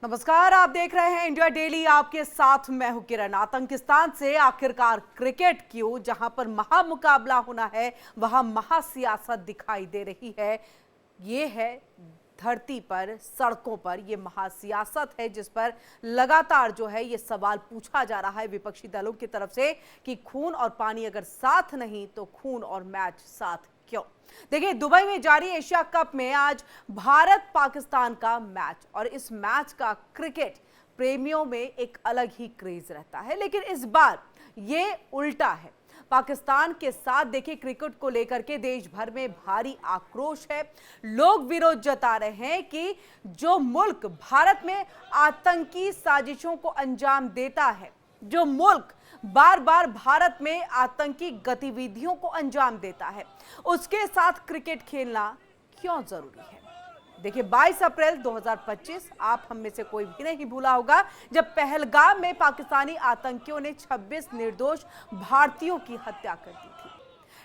नमस्कार, आप देख रहे हैं इंडिया डेली। आपके साथ मैं हूं किरण। आतंकिस्तान से आखिरकार क्रिकेट क्यों? जहां पर महामुकाबला होना है वहां महासियासत दिखाई दे रही है। ये है धरती पर, सड़कों पर ये महासियासत है जिस पर लगातार जो है ये सवाल पूछा जा रहा है विपक्षी दलों की तरफ से कि खून और पानी अगर साथ नहीं तो खून और मैच साथ क्यों? देखिए, दुबई में जारी एशिया कप में आज भारत पाकिस्तान का मैच, और इस मैच का क्रिकेट प्रेमियों में एक अलग ही क्रेज रहता है। लेकिन इस बार ये उल्टा है। पाकिस्तान के साथ देखिए, क्रिकेट को लेकर के देश भर में भारी आक्रोश है। लोग विरोध जता रहे हैं कि जो मुल्क भारत में आतंकी साजिशों को अंजाम देता है, जो मुल्क बार बार भारत में आतंकी गतिविधियों को अंजाम देता है, उसके साथ क्रिकेट खेलना क्यों जरूरी है? देखिए, 22 अप्रैल 2025 आप हम में से कोई भी नहीं भूला होगा जब पहलगाम में पाकिस्तानी आतंकियों ने 26 निर्दोष भारतीयों की हत्या कर दी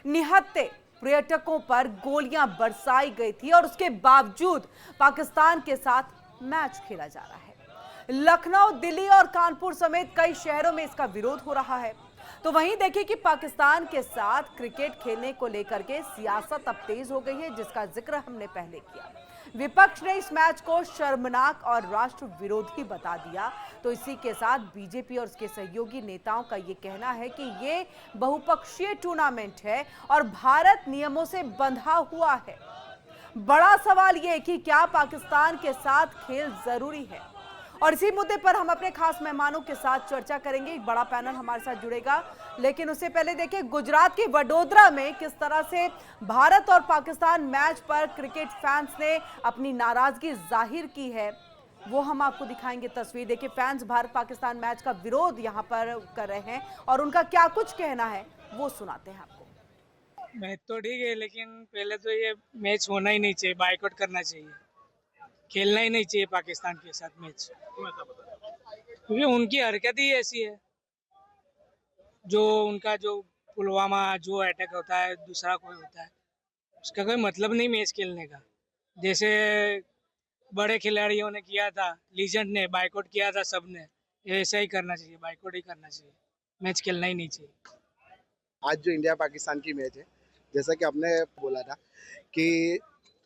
थी। निहत्थे पर्यटकों पर गोलियां बरसाई गई थी और उसके बावजूद पाकिस्तान के साथ मैच खेला जा रहा है। लखनऊ, दिल्ली और कानपुर समेत कई शहरों में इसका विरोध हो रहा है। तो वहीं देखिए कि पाकिस्तान के साथ क्रिकेट खेलने को लेकर के सियासत अब तेज हो गई है, जिसका जिक्र हमने पहले किया। विपक्ष ने इस मैच को शर्मनाक और राष्ट्र विरोधी बता दिया। तो इसी के साथ बीजेपी और उसके सहयोगी नेताओं का यह कहना है कि ये बहुपक्षीय टूर्नामेंट है और भारत नियमों से बंधा हुआ है। बड़ा सवाल यह कि क्या पाकिस्तान के साथ खेल जरूरी है? और इसी मुद्दे पर हम अपने खास मेहमानों के साथ चर्चा करेंगे। एक बड़ा पैनल हमारे साथ जुड़ेगा, लेकिन उससे पहले देखिए गुजरात के वडोदरा में किस तरह से भारत और पाकिस्तान मैच पर क्रिकेट फैंस ने अपनी नाराजगी जाहिर की है, वो हम आपको दिखाएंगे तस्वीर। देखिए, फैंस भारत पाकिस्तान मैच का विरोध यहां पर कर रहे हैं और उनका क्या कुछ कहना है वो सुनाते हैं आपको। मैच तो ठीक है, लेकिन पहले तो ये मैच होना ही नहीं चाहिए, बायकॉट करना चाहिए, खेलना ही नहीं चाहिए पाकिस्तान के साथ मैच। क्योंकि उनकी हरकत ही ऐसी है। जो उनका जो पुलवामा जो अटैक होता है, दूसरा कोई होता है, उसका कोई मतलब नहीं मैच खेलने का। जैसे बड़े खिलाड़ियों ने किया था, लीजेंड ने बायकॉट किया था, सबने ऐसा ही करना चाहिए, बायकॉट ही करना चाहिए, मैच खेलना ही नहीं चाहिए। आज जो इंडिया पाकिस्तान की मैच है, जैसा कि आपने बोला था कि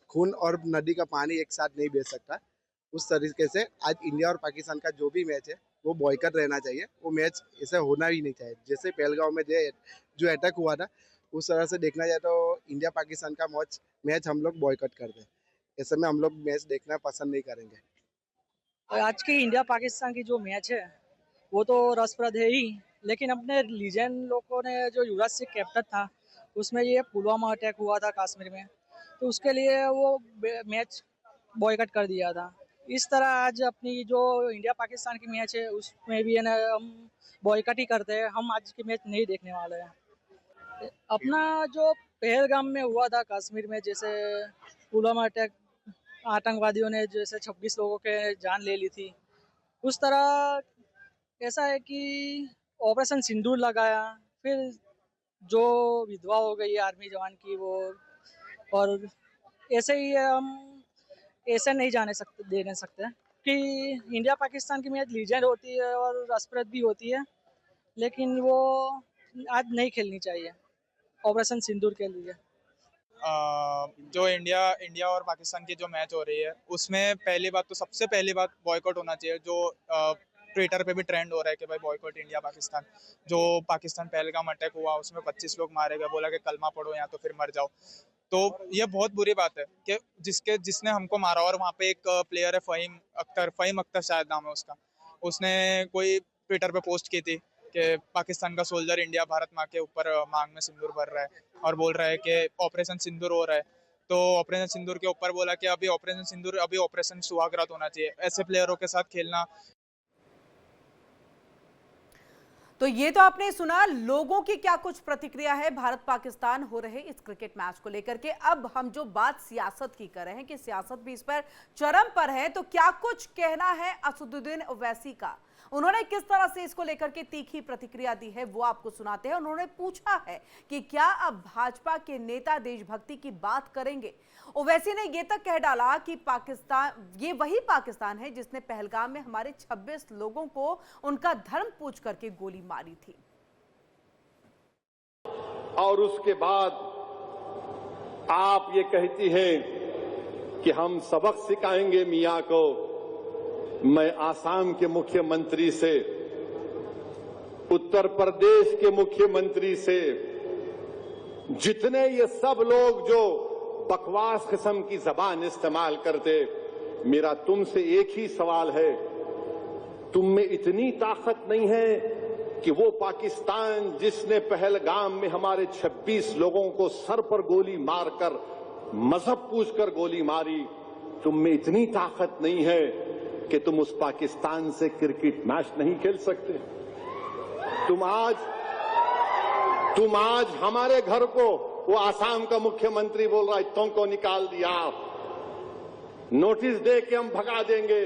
खून और नदी का पानी एक साथ नहीं बह सकता, उस तरीके से आज इंडिया और पाकिस्तान का जो भी मैच है वो बॉयकॉट रहना चाहिए। वो मैच ऐसे होना ही नहीं चाहिए। जैसे पहलगांव में जो अटैक हुआ था, उस तरह से देखना जाए तो इंडिया पाकिस्तान का मैच हम लोग बॉयकॉट कर दें। ऐसे में हम लोग मैच देखना पसंद नहीं करेंगे। और आज की इंडिया पाकिस्तान की जो मैच है वो तो रसप्रद है ही, लेकिन अपने लीजेंड लोगों ने जो युवराज सिंह कैप्टन था, उसमें ये पुलवामा अटैक हुआ था कश्मीर में, तो उसके लिए वो मैच बॉयकॉट कर दिया था। इस तरह आज अपनी जो इंडिया पाकिस्तान की मैच है उसमें भी है ना, हम बॉयकॉट ही करते हैं। हम आज की मैच नहीं देखने वाले हैं। अपना जो पहलगाम में हुआ था कश्मीर में, जैसे पुलवामा अटैक, आतंकवादियों ने जैसे 26 लोगों के जान ले ली थी, उस तरह ऐसा है कि ऑपरेशन सिंदूर लगाया, फिर जो विधवा हो गई है आर्मी जवान की वो, और ऐसे ही हम ऐसे नहीं दे नहीं सकते कि इंडिया पाकिस्तान की मैच लीजेंड होती है और रसप्रद भी होती है, लेकिन वो आज नहीं खेलनी चाहिए ऑपरेशन सिंदूर के लिए। जो इंडिया इंडिया और पाकिस्तान की जो मैच हो रही है, उसमें पहली बात तो सबसे पहली बात बॉयकॉट होना चाहिए। जो ट्विटर पे भी ट्रेंड हो रहा है कि भाई बॉयकॉट इंडिया पाकिस्तान। जो पाकिस्तान पहलगाम अटैक हुआ उसमें 25 लोग मारे गए, बोला कि कलमा पढ़ो या तो फिर मर जाओ। तो ये बहुत बुरी बात है कि जिसने हमको मारा। और वहाँ पे एक प्लेयर है फ़हीम अख्तर शायद नाम है उसका, उसने कोई ट्विटर पे पोस्ट की थी कि पाकिस्तान का सोल्जर इंडिया भारत माँ के ऊपर मांग में सिंदूर भर रहा है और बोल रहा है कि ऑपरेशन सिंदूर हो रहा है। तो ऑपरेशन सिंदूर के ऊपर बोला कि अभी ऑपरेशन सिंदूर, अभी ऑपरेशन सुहागरात होना चाहिए। ऐसे प्लेयरों के साथ खेलना। तो ये तो आपने सुना लोगों की क्या कुछ प्रतिक्रिया है भारत पाकिस्तान हो रहे इस क्रिकेट मैच को लेकर के। अब हम जो बात सियासत की कर रहे हैं कि सियासत भी इस पर चरम पर है, तो क्या कुछ कहना है असदुद्दीन ओवैसी का। उन्होंने किस तरह से इसको लेकर के तीखी प्रतिक्रिया दी है वो आपको सुनाते हैं। उन्होंने पूछा है कि क्या अब भाजपा के नेता देशभक्ति की बात करेंगे। ओवैसी ने ये तक कह डाला कि पाकिस्तान, ये वही पाकिस्तान है जिसने पहलगाम में हमारे 26 लोगों को उनका धर्म पूछ करके गोली मारी थी। और उसके बाद आप ये कहती हैं कि हम सबक सिखाएंगे मियां को। मैं आसाम के मुख्यमंत्री से, उत्तर प्रदेश के मुख्यमंत्री से, जितने ये सब लोग जो बकवास किस्म की जबान इस्तेमाल करते, मेरा तुमसे एक ही सवाल है, तुम में इतनी ताकत नहीं है कि वो पाकिस्तान जिसने पहलगाम में हमारे 26 लोगों को सर पर गोली मारकर, मजहब पूछकर गोली मारी, तुम में इतनी ताकत नहीं है कि तुम उस पाकिस्तान से क्रिकेट मैच नहीं खेल सकते? तुम आज हमारे घर को, वो आसाम का मुख्यमंत्री बोल रहा है, इतों को निकाल दिया, नोटिस दे के हम भगा देंगे।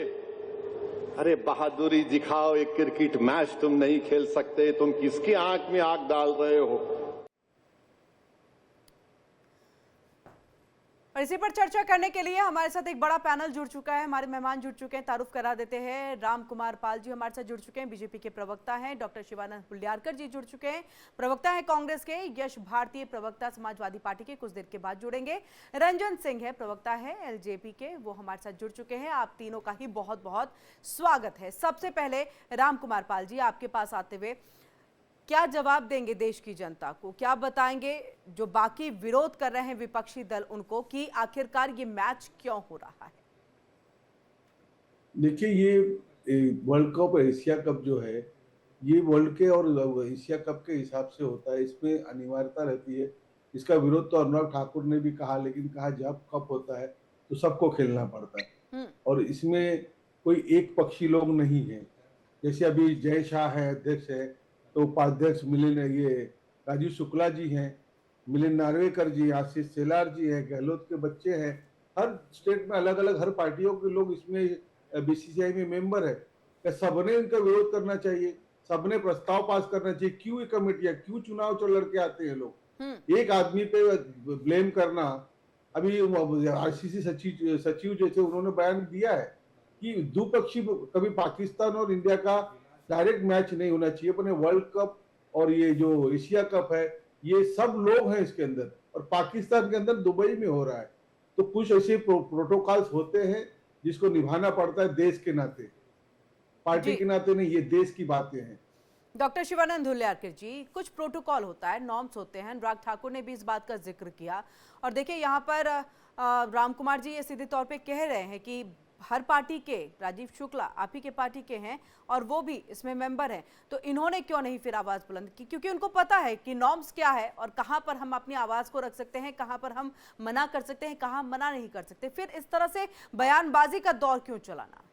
अरे बहादुरी दिखाओ, एक क्रिकेट मैच तुम नहीं खेल सकते, तुम किसकी आंख में आग डाल रहे हो? और इसी पर चर्चा करने के लिए हमारे साथ एक बड़ा पैनल जुड़ चुका है। हमारे मेहमान जुड़ चुके हैं, तारुफ करा देते हैं। राम कुमार पाल जी हमारे साथ जुड़ चुके हैं, बीजेपी के प्रवक्ता हैं। डॉक्टर शिवानंद हुल्ल्यारकर जी जुड़ चुके हैं, प्रवक्ता हैं कांग्रेस के। यश भारतीय प्रवक्ता समाजवादी पार्टी के, कुछ देर के बाद जुड़ेंगे। रंजन सिंह है, प्रवक्ता है एलजेपी के, वो हमारे साथ जुड़ चुके हैं। आप तीनों का ही बहुत बहुत स्वागत है। सबसे पहले राम कुमार पाल जी, आपके पास आते हुए क्या जवाब देंगे देश की जनता को? क्या बताएंगे जो बाकी विरोध कर रहे हैं विपक्षी दल उनको, कि आखिरकार ये मैच क्यों हो रहा है? देखिए, ये वर्ल्ड कप, एशिया कप जो है, ये वर्ल्ड के और एशिया कप के हिसाब से होता है। इसमें अनिवार्यता रहती है। इसका विरोध तो अनुराग ठाकुर ने भी कहा, लेकिन कहा जब कप होता है तो सबको खेलना पड़ता है और इसमें कोई एक पक्षी लोग नहीं है। जैसे अभी जय शाह है, अध्यक्ष है, तो उपाध्यक्ष मिलिंद, ये राजीव शुक्ला जी हैं, मिलिंद नार्वेकर जी, आशीष सेलार जी हैं, गहलोत के बच्चे हैं। हर स्टेट में अलग अलग हर पार्टियों के लोग इसमें बीसीसीआई में मेंबर है। क्या सबने इनका विरोध करना चाहिए? सबने प्रस्ताव पास करना चाहिए? क्यों ये कमेटियां, क्यों चुनाव लड़के आते हैं लोग? एक आदमी पे ब्लेम करना। अभी आरसीसी सचिव जैसे उन्होंने बयान दिया है कि द्विपक्षीय, कभी पाकिस्तान और इंडिया का डायरेक्ट मैच नहीं होना चाहिए। अपने वर्ल्ड कप और ये जो एशिया कप है, ये सब लोग हैं इसके अंदर, और पाकिस्तान के अंदर दुबई में हो रहा है। तो कुछ ऐसे प्रोटोकॉल्स होते हैं जिसको निभाना पड़ता है देश के नाते, पार्टी के नाते नहीं। ये देश की बातें हैं। डॉक्टर शिवानंद हुल्ल्यारकर जी, कुछ प्रोटोकॉल होता है, नॉर्म्स होते हैं। अनुराग ठाकुर ने भी इस बात का जिक्र किया। और देखिए यहाँ पर राम कुमार जी ये सीधे तौर पे कह रहे हैं कि हर पार्टी के, राजीव शुक्ला आप ही के पार्टी के हैं और वो भी इसमें मेंबर हैं, तो इन्होंने क्यों नहीं फिर आवाज बुलंद की? क्योंकि उनको पता है कि नॉर्म्स क्या है और कहां पर हम अपनी आवाज को रख सकते हैं, कहां पर हम मना कर सकते हैं, कहां मना नहीं कर सकते। फिर इस तरह से बयानबाजी का दौर क्यों चलाना?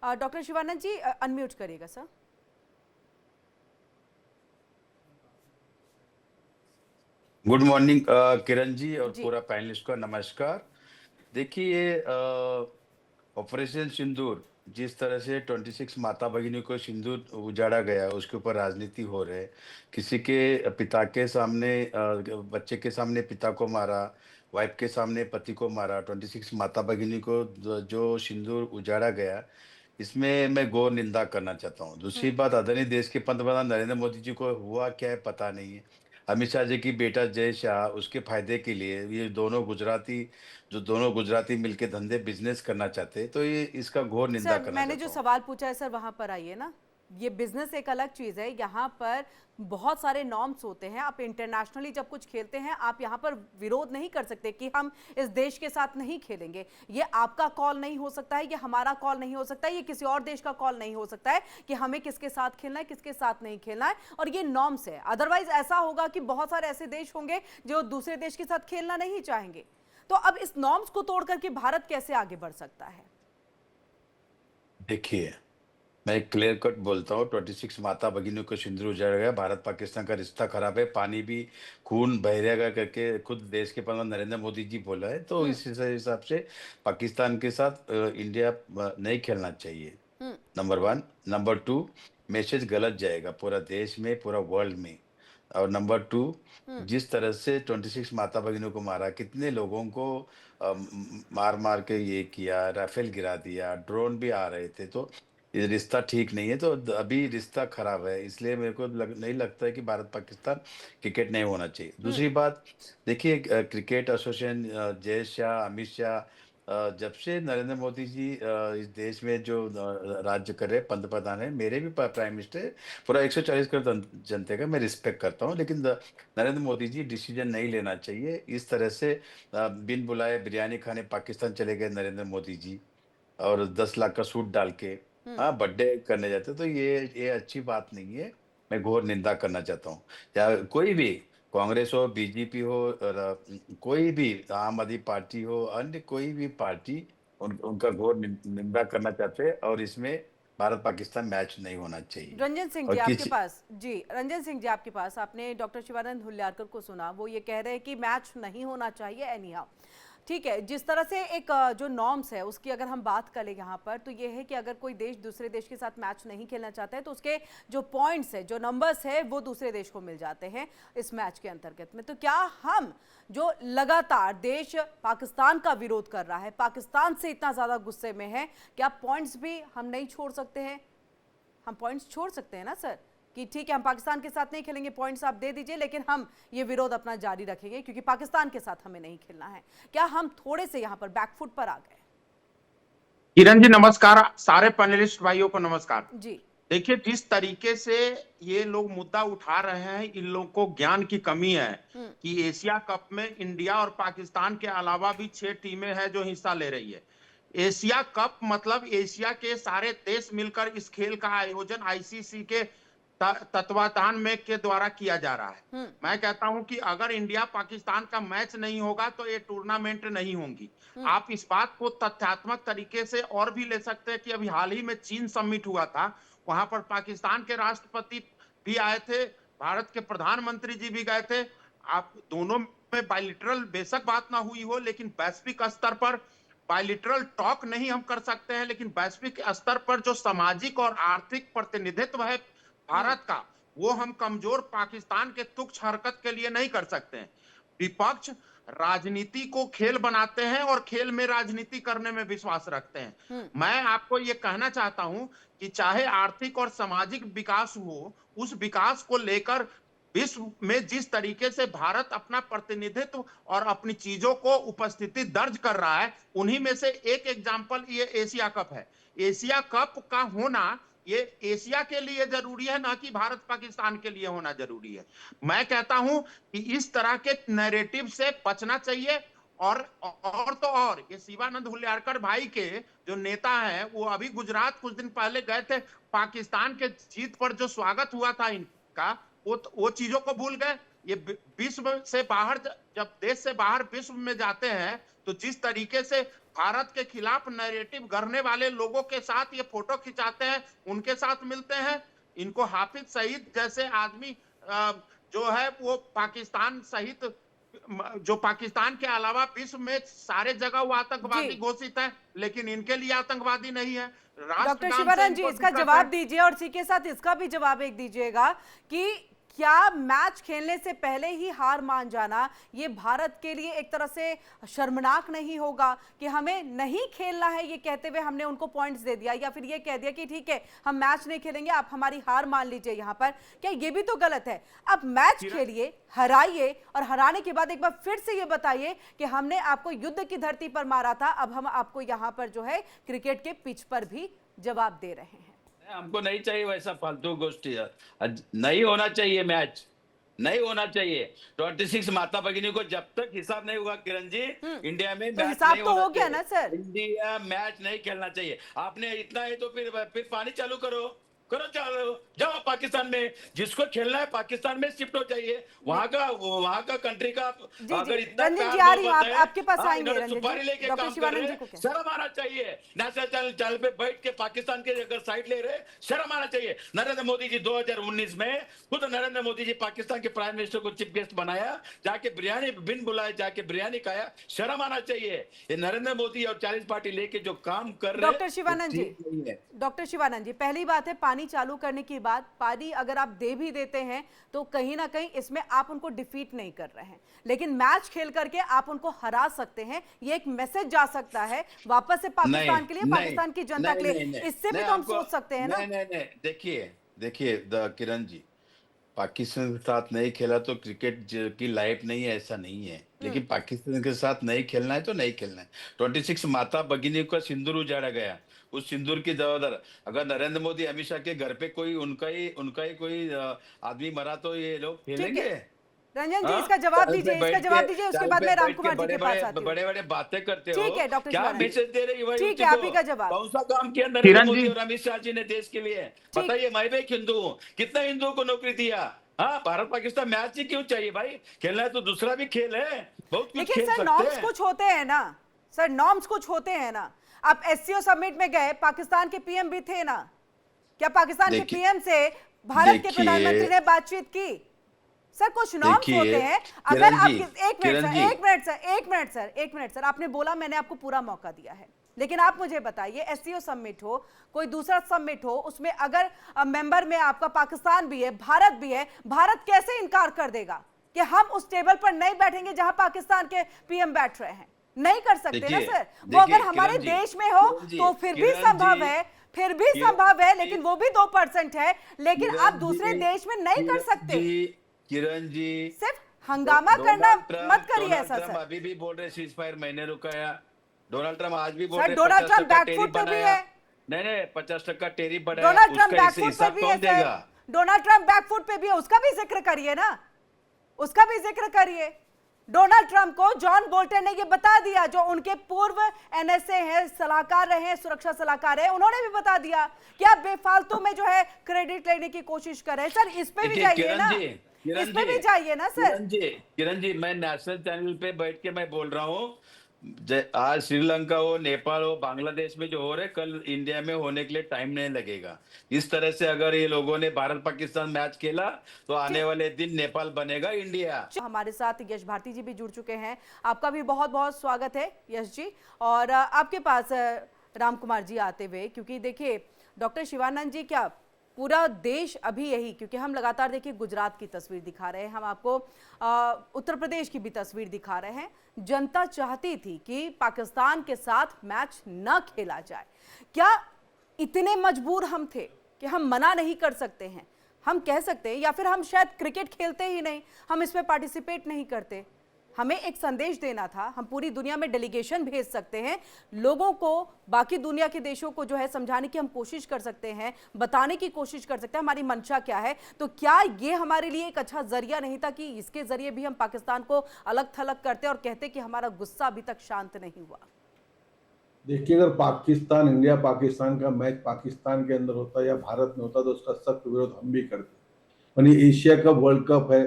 डॉक्टर शिवानंद जी अनम्यूट करिएगा sir. Good morning Kiran ji और पूरा पैनलिस्ट का नमस्कार। देखिए, ऑपरेशन सिंदूर, जिस तरह से 26 माता भगिनी को सिंदूर उजाड़ा गया, उसके ऊपर राजनीति हो रहे। किसी के पिता के सामने, बच्चे के सामने पिता को मारा, वाइफ के सामने पति को मारा, 26 माता भगिनी को जो सिंदूर उजाड़ा गया, इसमें मैं घोर निंदा करना चाहता हूँ। दूसरी बात, आदरणीय देश के पंतप्रधान नरेंद्र मोदी जी को हुआ क्या है पता नहीं है। अमित शाह जी की बेटा जय शाह, उसके फायदे के लिए ये दोनों गुजराती मिलके धंधे बिजनेस करना चाहते हैं, तो ये इसका घोर निंदा करना मैंने जो सवाल पूछा है सर, वहां पर आइए ना। ये बिजनेस एक अलग चीज है, यहाँ पर बहुत सारे नॉर्म्स होते हैं। आप इंटरनेशनली जब कुछ खेलते हैं, आप यहाँ पर विरोध नहीं कर सकते कि हम इस देश के साथ नहीं खेलेंगे। ये आपका कॉल नहीं हो सकता है, ये हमारा कॉल नहीं हो सकता है, ये किसी और देश का कॉल नहीं हो सकता है कि हमें किसके साथ खेलना है, किसके साथ नहीं खेलना है। और ये नॉर्म्स है। अदरवाइज ऐसा होगा कि बहुत सारे ऐसे देश होंगे जो दूसरे देश के साथ खेलना नहीं चाहेंगे। तो अब इस नॉर्म्स को तोड़ करके भारत कैसे आगे बढ़ सकता है? देखिए, मैं एक क्लियर कट बोलता हूँ, 26 माता भगिनियों को सिंदूर उजाड़ा गया, भारत पाकिस्तान का रिश्ता खराब है, पानी भी खून बह रहेगा करके खुद देश के प्रधान नरेंद्र मोदी जी बोला है। तो इस हिसाब से पाकिस्तान के साथ इंडिया नहीं खेलना चाहिए, नंबर 1। नंबर 2, मैसेज गलत जाएगा पूरा देश में, पूरा वर्ल्ड में। और नंबर 2, जिस तरह से 26 माता भगिनों को मारा, कितने लोगों को मार मार के ये किया, राफेल गिरा दिया, ड्रोन भी आ रहे थे, तो ये रिश्ता ठीक नहीं है। तो अभी रिश्ता खराब है, इसलिए मेरे को नहीं लगता है कि भारत पाकिस्तान क्रिकेट नहीं होना चाहिए। दूसरी बात, देखिए क्रिकेट एसोसिएशन जय शाह, अमित शाह, जब से नरेंद्र मोदी जी इस देश में जो राज्य कर रहे पंतप्रधान है, मेरे भी प्राइम मिनिस्टर, पूरा 140 करोड़ जनता का मैं रिस्पेक्ट करता हूँ, लेकिन नरेंद्र मोदी जी डिसीजन नहीं लेना चाहिए इस तरह से। बिन बुलाए बिरयानी खाने पाकिस्तान चले गए नरेंद्र मोदी जी, और 10 लाख का सूट डाल के हाँ बर्थडे करने जाते, तो ये अच्छी बात नहीं है। मैं घोर निंदा करना चाहता हूँ। या कोई भी, कांग्रेस हो, बीजेपी हो, कोई भी, आम आदमी पार्टी हो, अन्य कोई भी पार्टी, उनका घोर निंदा करना चाहते हैं, और इसमें भारत पाकिस्तान मैच नहीं होना चाहिए। रंजन सिंह और जी आपके किसी पास, जी रंजन सिंह जी आपके पास, आपने डॉक्टर शिवानंद हुल्लारकर को सुना, वो ये कह रहे हैं कि मैच नहीं होना चाहिए एनी हाउ। ठीक है, जिस तरह से एक जो नॉर्म्स है उसकी अगर हम बात करें यहाँ पर, तो ये है कि अगर कोई देश दूसरे देश के साथ मैच नहीं खेलना चाहता है तो उसके जो पॉइंट्स है, जो नंबर्स है, वो दूसरे देश को मिल जाते हैं इस मैच के अंतर्गत में। तो क्या हम जो लगातार देश पाकिस्तान का विरोध कर रहा है, पाकिस्तान से इतना ज़्यादा गुस्से में है, क्या पॉइंट्स भी हम नहीं छोड़ सकते हैं? हम पॉइंट्स छोड़ सकते हैं ना सर, कि ठीक है हम पाकिस्तान के साथ नहीं खेलेंगे, पॉइंट्स आप दे दीजिए, लेकिन हम ये विरोध अपना जारी रखेंगे क्योंकि पाकिस्तान के साथ हमें नहीं खेलना है। क्या हम थोड़े से यहाँ पर बैकफुट पर आ गए? किरण जी नमस्कार, सारे पैनलिस्ट भाइयों को नमस्कार जी। देखिए, जिस तरीके से ये लोग मुद्दा उठा रहे हैं, इन लोगों को ज्ञान की कमी है कि एशिया कप में इंडिया और पाकिस्तान के अलावा भी 6 टीमें हैं जो हिस्सा ले रही है। एशिया कप मतलब एशिया के सारे देश मिलकर इस खेल का आयोजन आईसीसी के तत्वावधान में के द्वारा किया जा रहा है। मैं कहता हूं कि अगर इंडिया पाकिस्तान का मैच नहीं होगा तो ये टूर्नामेंट नहीं होंगी। आप इस बात को तथ्यात्मक तरीके से और भी ले सकते हैं कि अभी हाल ही में चीन समिट हुआ था, वहां पर पाकिस्तान के राष्ट्रपति भी आए थे, भारत के प्रधानमंत्री जी भी गए थे। आप दोनों में बायलिटरल बेशक बात ना हुई हो, लेकिन वैश्विक स्तर पर बायलिटरल टॉक नहीं हम कर सकते हैं, लेकिन वैश्विक स्तर पर जो सामाजिक और आर्थिक प्रतिनिधित्व है भारत का, वो हम कमजोर पाकिस्तान के तुच्छ हरकत के लिए नहीं कर सकते हैं। विपक्ष राजनीति को खेल बनाते हैं और खेल में राजनीति करने में विश्वास रखते हैं। मैं आपको ये कहना चाहता हूं कि चाहे आर्थिक और सामाजिक विकास हो, उस विकास को लेकर विश्व में जिस तरीके से भारत अपना प्रतिनिधित्व और अपनी चीजों को उपस्थिति दर्ज कर रहा है, उन्हीं में से एक एग्जाम्पल ये एशिया कप है। एशिया कप का होना ये एशिया के लिए जरूरी है, ना कि भारत पाकिस्तान के लिए होना जरूरी है। मैं कहता हूं कि इस तरह के नैरेटिव से बचना चाहिए। और तो और ये शिवानंद हुल्लारकर भाई के जो नेता हैं, वो अभी गुजरात कुछ दिन पहले गए थे, पाकिस्तान के जीत पर जो स्वागत हुआ था इनका, वो चीजों को भूल गए। ये विश्व से बाहर, जब देश से बाहर विश्व में जाते हैं, तो जिस तरीके से भारत के खिलाफ नैरेटिव गढ़ने वाले लोगों के साथ ये फोटो खिंचाते हैं, उनके साथ मिलते हैं, इनको हाफिज सईद जैसे आदमी जो है वो पाकिस्तान सहित, जो पाकिस्तान के अलावा विश्व में सारे जगह वो आतंकवादी घोषित है, लेकिन इनके लिए आतंकवादी नहीं है। डॉक्टर शिवानंद जी इसका जवाब दीजिए, और इसी के साथ इसका भी जवाब एक दीजिएगा कि क्या मैच खेलने से पहले ही हार मान जाना ये भारत के लिए एक तरह से शर्मनाक नहीं होगा कि हमें नहीं खेलना है ये कहते हुए हमने उनको पॉइंट्स दे दिया, या फिर ये कह दिया कि ठीक है हम मैच नहीं खेलेंगे, आप हमारी हार मान लीजिए यहाँ पर? क्या ये भी तो गलत है? अब मैच खेलिए, हराइए, और हराने के बाद एक बार फिर से ये बताइए कि हमने आपको युद्ध की धरती पर मारा था, अब हम आपको यहाँ पर जो है क्रिकेट के पिच पर भी जवाब दे रहे हैं। हमको नहीं चाहिए वैसा फालतू गोष्ठी, नहीं होना चाहिए मैच, नहीं होना चाहिए। 26 माता भगिनी को जब तक हिसाब नहीं होगा किरण जी, इंडिया में तो मैच हिसाब नहीं तो होना हो गया चाहिए। ना सर? इंडिया मैच नहीं खेलना चाहिए। आपने इतना है तो फिर पानी चालू करो, करो, चलो जाओ पाकिस्तान में, जिसको खेलना है पाकिस्तान में शिफ्ट हो जाइए, वहां का कंट्री का जी, अगर जी, इतना रंजन प्यार जी आ रही हूँ, मोहब्बत है, आपके पास हाँ, आएंगे इन्होंने रंजन सुपारी जी। लेके डॉक्टर काम कर शिवानंद रहे जी हैं, को क्या? शर्म आना चाहिए। नेशनल चैनल पे बैठ के पाकिस्तान के अगर साइड ले रहे, शर्म आना चाहिए। नरेंद्र मोदी जी 2019 में खुद नरेंद्र मोदी जी पाकिस्तान के प्राइम मिनिस्टर को चीफ गेस्ट बनाया, जाके बिरयानी बिन बुलाए जाके बिरयानी खाया, शर्म आना चाहिए। ये नरेंद्र मोदी और 40 पार्टी लेके जो काम कर रहे डॉक्टर शिवानंद जी, ठीक नहीं है। डॉक्टर शिवानंद जी, पहली बात है पानी चालू करने की बात, पानी अगर आप दे भी देते हैं तो कहीं ना कहीं इसमें आप उनको डिफीट नहीं कर रहे हैं, लेकिन मैच खेल करके आप उनको हरा सकते हैं, ये एक मैसेज जा सकता है वापस से पाकिस्तान के लिए, पाकिस्तान की जनता के लिए, इससे भी तो हम सोच सकते हैं ना। नहीं, देखिए किरण जी, पाकिस्तान के साथ नहीं खेला तो क्रिकेट की लाइफ नहीं है, ऐसा नहीं है, लेकिन पाकिस्तान के साथ नहीं खेलना है तो नहीं खेलना है। 26 माता भगिनी का सिंदूर उजाड़ा गया, उस सिंदूर की जवाबदार अगर नरेंद्र मोदी अमित शाह के घर पे कोई उनका ही कोई आदमी मरा तो ये लोग खेलेंगे? रंजन जी हाँ? इसका जवाब चाल दीजिए, पे इसका बैठ जवाब के- दीजिए, उसके चाल बाद पे मैं बैठ रामकुमार जी के पास आती हूँ। बड़े बातें करते हो। ठीक है डॉक्टर क्या शिवानंद जी। मैसेज दे रही है ठीक है, आप ही का जवाब। कौन सा काम किया नरेंद्र मोदी और अमित शाह जी ने देश के लिए? बताइए, मैं भी एक हिंदू हूँ, कितना हिंदुओं को नौकरी दिया? हाँ, भारत पाकिस्तान मैच ही क्यों चाहिए भाई? खेलना है तो दूसरा भी खेल है, बहुत कुछ लेकिन खेल सर सकते नॉर्म्स हैं। कुछ होते हैं ना सर, नॉर्म्स कुछ होते हैं ना। आप एससीओ समिट में गए, पाकिस्तान के पीएम भी थे ना, क्या पाकिस्तान के पीएम से भारत के प्रधानमंत्री ने बातचीत की? सर कुछ नॉर्म्स होते हैं। अगर आप एक मिनट सर, आपने बोला, मैंने आपको पूरा मौका दिया है, लेकिन आप मुझे बताइए, एससीओ समिट हो, कोई दूसरा समिट हो, उसमें अगर मेंबर में आपका पाकिस्तान भी है, भारत भी है, भारत कैसे इनकार कर देगा कि हम उस टेबल पर नहीं बैठेंगे जहां पाकिस्तान के पीएम बैठ रहे हैं? नहीं कर सकते ना सर। वो अगर हमारे देश में हो तो फिर भी संभव है, लेकिन वो भी 2% है, लेकिन आप दूसरे देश में नहीं कर सकते। किरण जी, सिर्फ हंगामा करना मत करिए ऐसा सर। अभी भी बोल रहे सीज फायर मैंने रुकाया, डोनाल्ड ट्रम्प आज भी बोल सर रहे डोनाल्ड ट्रम्प बैकफुट पे भी है। नहीं 50% टेरिफ बढ़ाया, डोनाल्ड ट्रम्प उसका बैकफुट पे हिसाब भी कौन है देगा? सर। डोनाल्ड ट्रम्प बैकफुट पे भी है, उसका भी जिक्र करिए ना, उसका भी जिक्र करिए। डोनाल्ड ट्रम्प को जॉन बोल्टन ने ये बता दिया, जो उनके पूर्व एनएसए हैं, सलाहकार रहे हैं, सुरक्षा सलाहकार है, उन्होंने भी बता दिया कि आप बेफालतू में जो है क्रेडिट लेने की कोशिश कर रहे हैं। सर इस पे भी जाइए ना, इस पे भी जाइए ना सर। किरण जी, मैं नेशनल चैनल पे बैठ के मैं बोल रहा हूँ, आज श्रीलंका हो, नेपाल हो, बांग्लादेश में जो हो रहे, कल इंडिया में होने के लिए टाइम नहीं लगेगा। इस तरह से अगर ये लोगों ने भारत पाकिस्तान मैच खेला तो आने वाले दिन नेपाल बनेगा इंडिया। हमारे साथ यश भारती जी भी जुड़ चुके हैं, आपका भी बहुत बहुत स्वागत है यश जी। और आपके पास रामकुमार जी आते हुए, क्योंकि देखिए डॉक्टर शिवानंद जी, क्या पूरा देश अभी यही, क्योंकि हम लगातार देखिए गुजरात की तस्वीर दिखा रहे हैं, हम आपको उत्तर प्रदेश की भी तस्वीर दिखा रहे हैं, जनता चाहती थी कि पाकिस्तान के साथ मैच न खेला जाए। क्या इतने मजबूर हम थे कि हम मना नहीं कर सकते हैं? हम कह सकते हैं, या फिर हम शायद क्रिकेट खेलते ही नहीं, हम इसमें पार्टिसिपेट नहीं करते। हमें एक संदेश देना था, हम पूरी दुनिया में डेलीगेशन भेज सकते हैं, लोगों को, बाकी दुनिया के देशों को जो है समझाने की हम कोशिश कर सकते हैं, बताने की कोशिश कर सकते हैं हमारी मंशा क्या है। तो क्या ये हमारे लिए एक अच्छा जरिया नहीं था कि इसके जरिए भी हम पाकिस्तान को अलग थलग करते और कहते कि हमारा गुस्सा अभी तक शांत नहीं हुआ? देखिए, अगर पाकिस्तान, इंडिया पाकिस्तान का मैच पाकिस्तान के अंदर होता या भारत में होता तो उसका सख्त विरोध हम भी करते। यानी एशिया कप, वर्ल्ड कप है,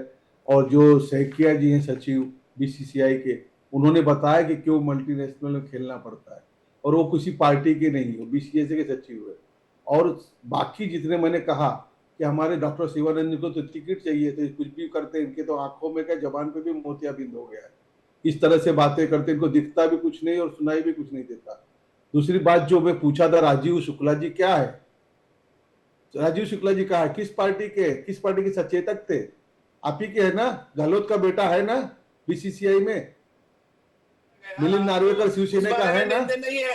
और जो सैकिया जी हैं सचिव बीसीसीआई के, उन्होंने बताया कि क्यों मल्टीनेशनल में खेलना पड़ता है, और वो किसी पार्टी के नहीं, वो बीसीसीआई के सचिव है। और बाकी जितने मैंने कहा कि हमारे डॉक्टर शिवानंद को तो टिकट चाहिए, तो कुछ भी करते, इनके तो आंखों में क्या, जबान पे भी मोतियाबिंद हो गया है, इस तरह से बातें करते, इनको दिखता भी कुछ नहीं और सुनाई भी कुछ नहीं देता। दूसरी बात जो मैं पूछा था, राजीव शुक्ला जी क्या है, राजीव शुक्ला जी कहा, किस पार्टी के सचेतक थे? आप ही के है ना, गहलोत का बेटा है ना बीसीसीआई में, मिलिंद नार्वेकर शिवसेना का है ना,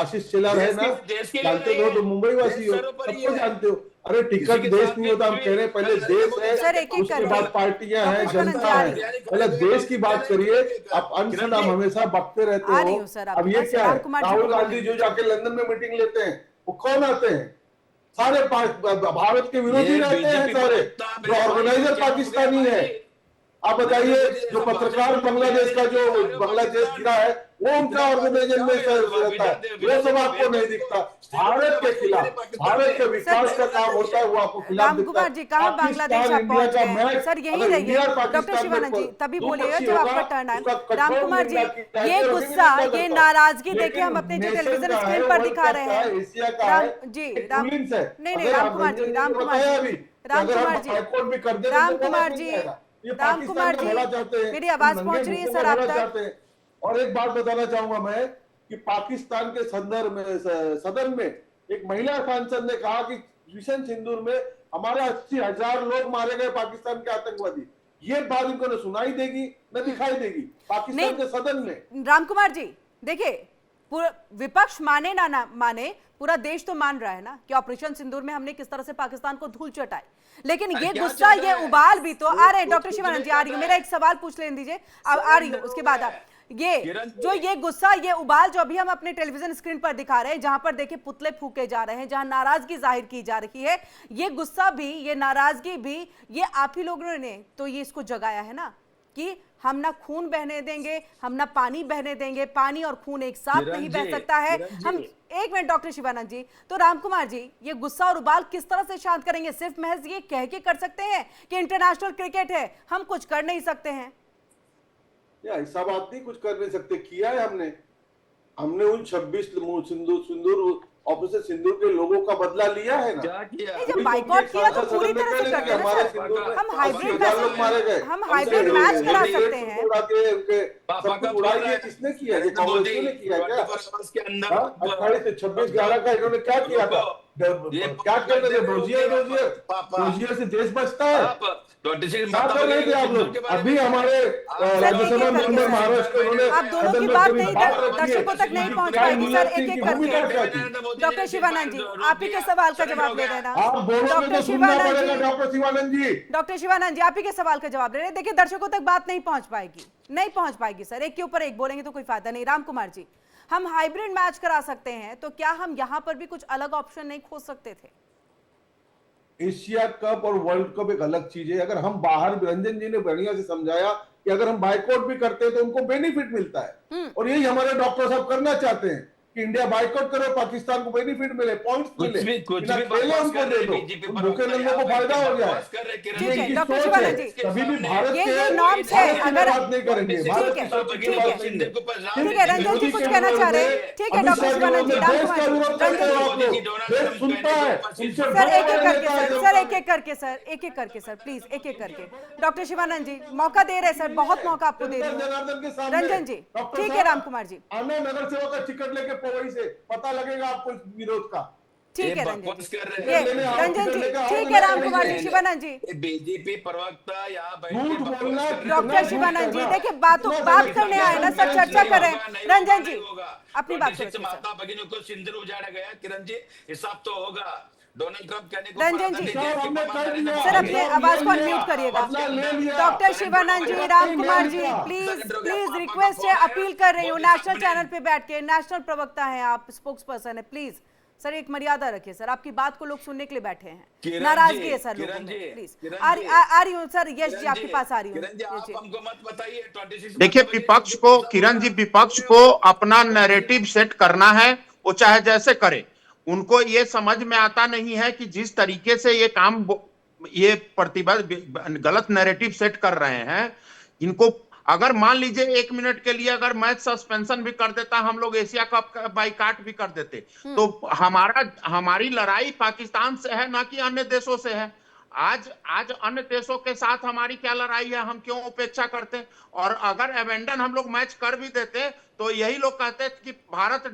आशीष शेलार है ना, जानते हो, तो मुंबई वासी हो, सबको जानते हो। अरे टिकट देश नहीं होता, हम कह रहे हैं पहले देश है, उसके बाद पार्टियां हैं, जनता है, पहले देश की बात करिए। आप अंशदाम हमेशा बकते रहते हो। अब ये क्या है, राहुल गांधी जो जाके लंदन में मीटिंग लेते हैं, वो कौन आते हैं? सारे भारत के विरोधी रहते हैं, सारे जो ऑर्गेनाइजर पाकिस्तानी है। आप बताइए, जो पत्रकार बांग्लादेश का, जो बांग्लादेश गिरा है, वो उनका ऑर्गेनाइजेशन में रहता है, वो सब आपको नहीं दिखता। भारत के खिलाफ, भारत के विकास का काम होता है, वो आपको खिलाफ राम कुमार जी कहाँ बांग्लादेश आप पहुंच गए हैं? सर यही रहिए डॉक्टर शिवानंद जी, तभी बोलिएगा जब आपका टर्न आए। राम कुमार जी, ये गुस्सा, ये नाराजगी देखिए हम अपने जो टेलीविजन स्क्रीन पर दिखा रहे हैं। राम जी, नहीं राम कुमार जी, राम कुमार जी, राम कुमार जी, राम कुमार जी, राम कुमार जी, मेरी आवाज पहुंच रही है सर आप तक? और एक बात बताना चाहूंगा मैं कि पाकिस्तान के संदर्भ में सदन में एक महिला सांसद ने कहा कि मिशन सिंदूर में हमारे 80,000 लोग मारे गए पाकिस्तान के आतंकवादी। ये बात इनको न सुनाई देगी न दिखाई देगी पाकिस्तान के सदन में। राम कुमार जी देखिए, पूरा विपक्ष माने ना माने, पूरा देश तो मान रहा है ना कि ऑपरेशन सिंदूर में हमने किस तरह से पाकिस्तान को धूल चटाई, लेकिन ये गुस्सा, ये उबाल भी तो आ रहे हैं। डॉक्टर शिवानंद जी आ रही है, मेरा एक सवाल पूछ लेने दीजिए, अब आ रही है उसके बाद आप ये गुस्सा, ये उबाल जो अभी हम अपने टेलीविजन स्क्रीन पर दिखा रहे हैं, जहां पर देखिए पुतले फूके जा रहे हैं, जहां नाराजगी जाहिर की जा रही है, ये गुस्सा भी, ये नाराजगी भी, ये आप ही लोगों ने तो ये इसको जगाया है ना कि हम ना खून बहने देंगे, हम ना पानी बहने देंगे, पानी और खून एक साथ नहीं बह सकता है। हम एक मिनट डॉक्टर शिवानंद जी, तो राम कुमार जी ये गुस्सा और उबाल किस तरह से शांत करेंगे? सिर्फ महज ये कह के कर सकते हैं कि इंटरनेशनल क्रिकेट है, हम कुछ कर नहीं सकते हैं? ऐसा बात नहीं, कुछ कर नहीं सकते, किया है हमने उन 26 सिंदूर ऑपरेशन सिंदूर के लोगों का बदला लिया है ना। क्या किया? जब बाइकआउट किया तो पूरी तरह से करते हैं। हम हाइब्रिड मैच करा सकते हैं। किसने किया? कांग्रेस ने किया क्या? 28-26-11 का इन्होंने क्या किया था? क्या कहते थे? रोजियर से देश बचता है। अभी हमारे राज्यसभा मेंबर महाराष्ट्र, उन्होंने आप दोनों की बात नहीं दर्शकों तक नहीं पहुंच पाएगी सर, एक एक करके। डॉक्टर शिवानंद जी आप ही के सवाल का जवाब दे रहे हैं ना डॉक्टर शिवानंद जी, डॉक्टर शिवानंद जी आप ही के सवाल का जवाब दे रहे हैं। देखिए दर्शकों तक बात नहीं पहुंच पाएगी सर, एक के ऊपर एक बोलेंगे तो कोई फायदा नहीं। राम कुमार जी, हम हाइब्रिड मैच करा सकते हैं, तो क्या हम यहां पर भी कुछ अलग ऑप्शन नहीं खोज सकते थे? एशिया कप और वर्ल्ड कप एक अलग चीज है। अगर हम बाहर, रंजन जी ने बढ़िया से समझाया कि अगर हम बाइकआउट भी करते हैं तो उनको बेनिफिट मिलता है, और यही हमारे डॉक्टर साहब करना चाहते हैं कि इंडिया बाइकआउट करे, पाकिस्तान को बेनिफिट मिले, पॉइंट्स मिले, उनको दे दो, भूखे नंगे को फायदा हो जाए। ठीक है डॉक्टर शिवानंद जी, कभी भी भारत ये नॉर्म्स है, अगर बात नहीं करेंगे। ठीक है रंजन जी कुछ कहना चाह रहे हैं? ठीक है डॉक्टर शिवानंद जी, राम कुमार सर एक एक करके सर प्लीज एक एक करके। डॉक्टर शिवानंद जी मौका दे रहे सर, बहुत मौका आपको दे रहे हैं। रंजन जी ठीक है, राम कुमार जी आने नगर सेवक का टिकट लेके पवई से पता लगेगा आपको इस विरोध का। ठीक है रंजन जी, ठीक है राम कुमार जी। शिवानंद जी, बीजेपी प्रवक्ता यहाँ डॉक्टर शिवानंद जी देखिए बात करने आए ना सर, चर्चा करें। रंजन जी अपनी बात करें। माता भगिनों को सिंदूर उजाड़ा गया, किरण जी हिसाब तो होगा। डोनाल्ड ट्रंप कहने को रंजन जी सर अपने आवाज को अनम्यूट करिएगा। Doctor Shivanand ji, Ram Kumar ji please request है, अपील कर रही हूँ, नेशनल चैनल पे बैठ के, नेशनल प्रवक्ता हैं आप, स्पोक्स पर्सन है, प्लीज सर एक मर्यादा रखिए सर, आपकी बात को लोग सुनने के लिए बैठे हैं, नाराजगी है सर लोगों में। प्लीज आ रही हूँ सर, यश जी आपके पास आ रही हूँ। देखिए विपक्ष को, किरण जी विपक्ष को अपना नैरेटिव सेट करना है, वो चाहे जैसे करे। उनको ये समझ में आता नहीं है कि जिस तरीके से ये प्रतिबद्ध गलत नैरेटिव सेट कर रहे हैं, इनको अगर मान लीजिए 1 मिनट के लिए अगर मैच सस्पेंशन भी कर देता, हम लोग एशिया कप का बाइकाट भी कर देते, तो हमारी लड़ाई पाकिस्तान से है ना कि अन्य देशों से है। आज अन्य देशों के साथ हमारी क्या लड़ाई है, हम क्यों उपेक्षा करते? और अगर एबेंडन हम लोग मैच कर भी देते तो यही लोग कहते कि भारत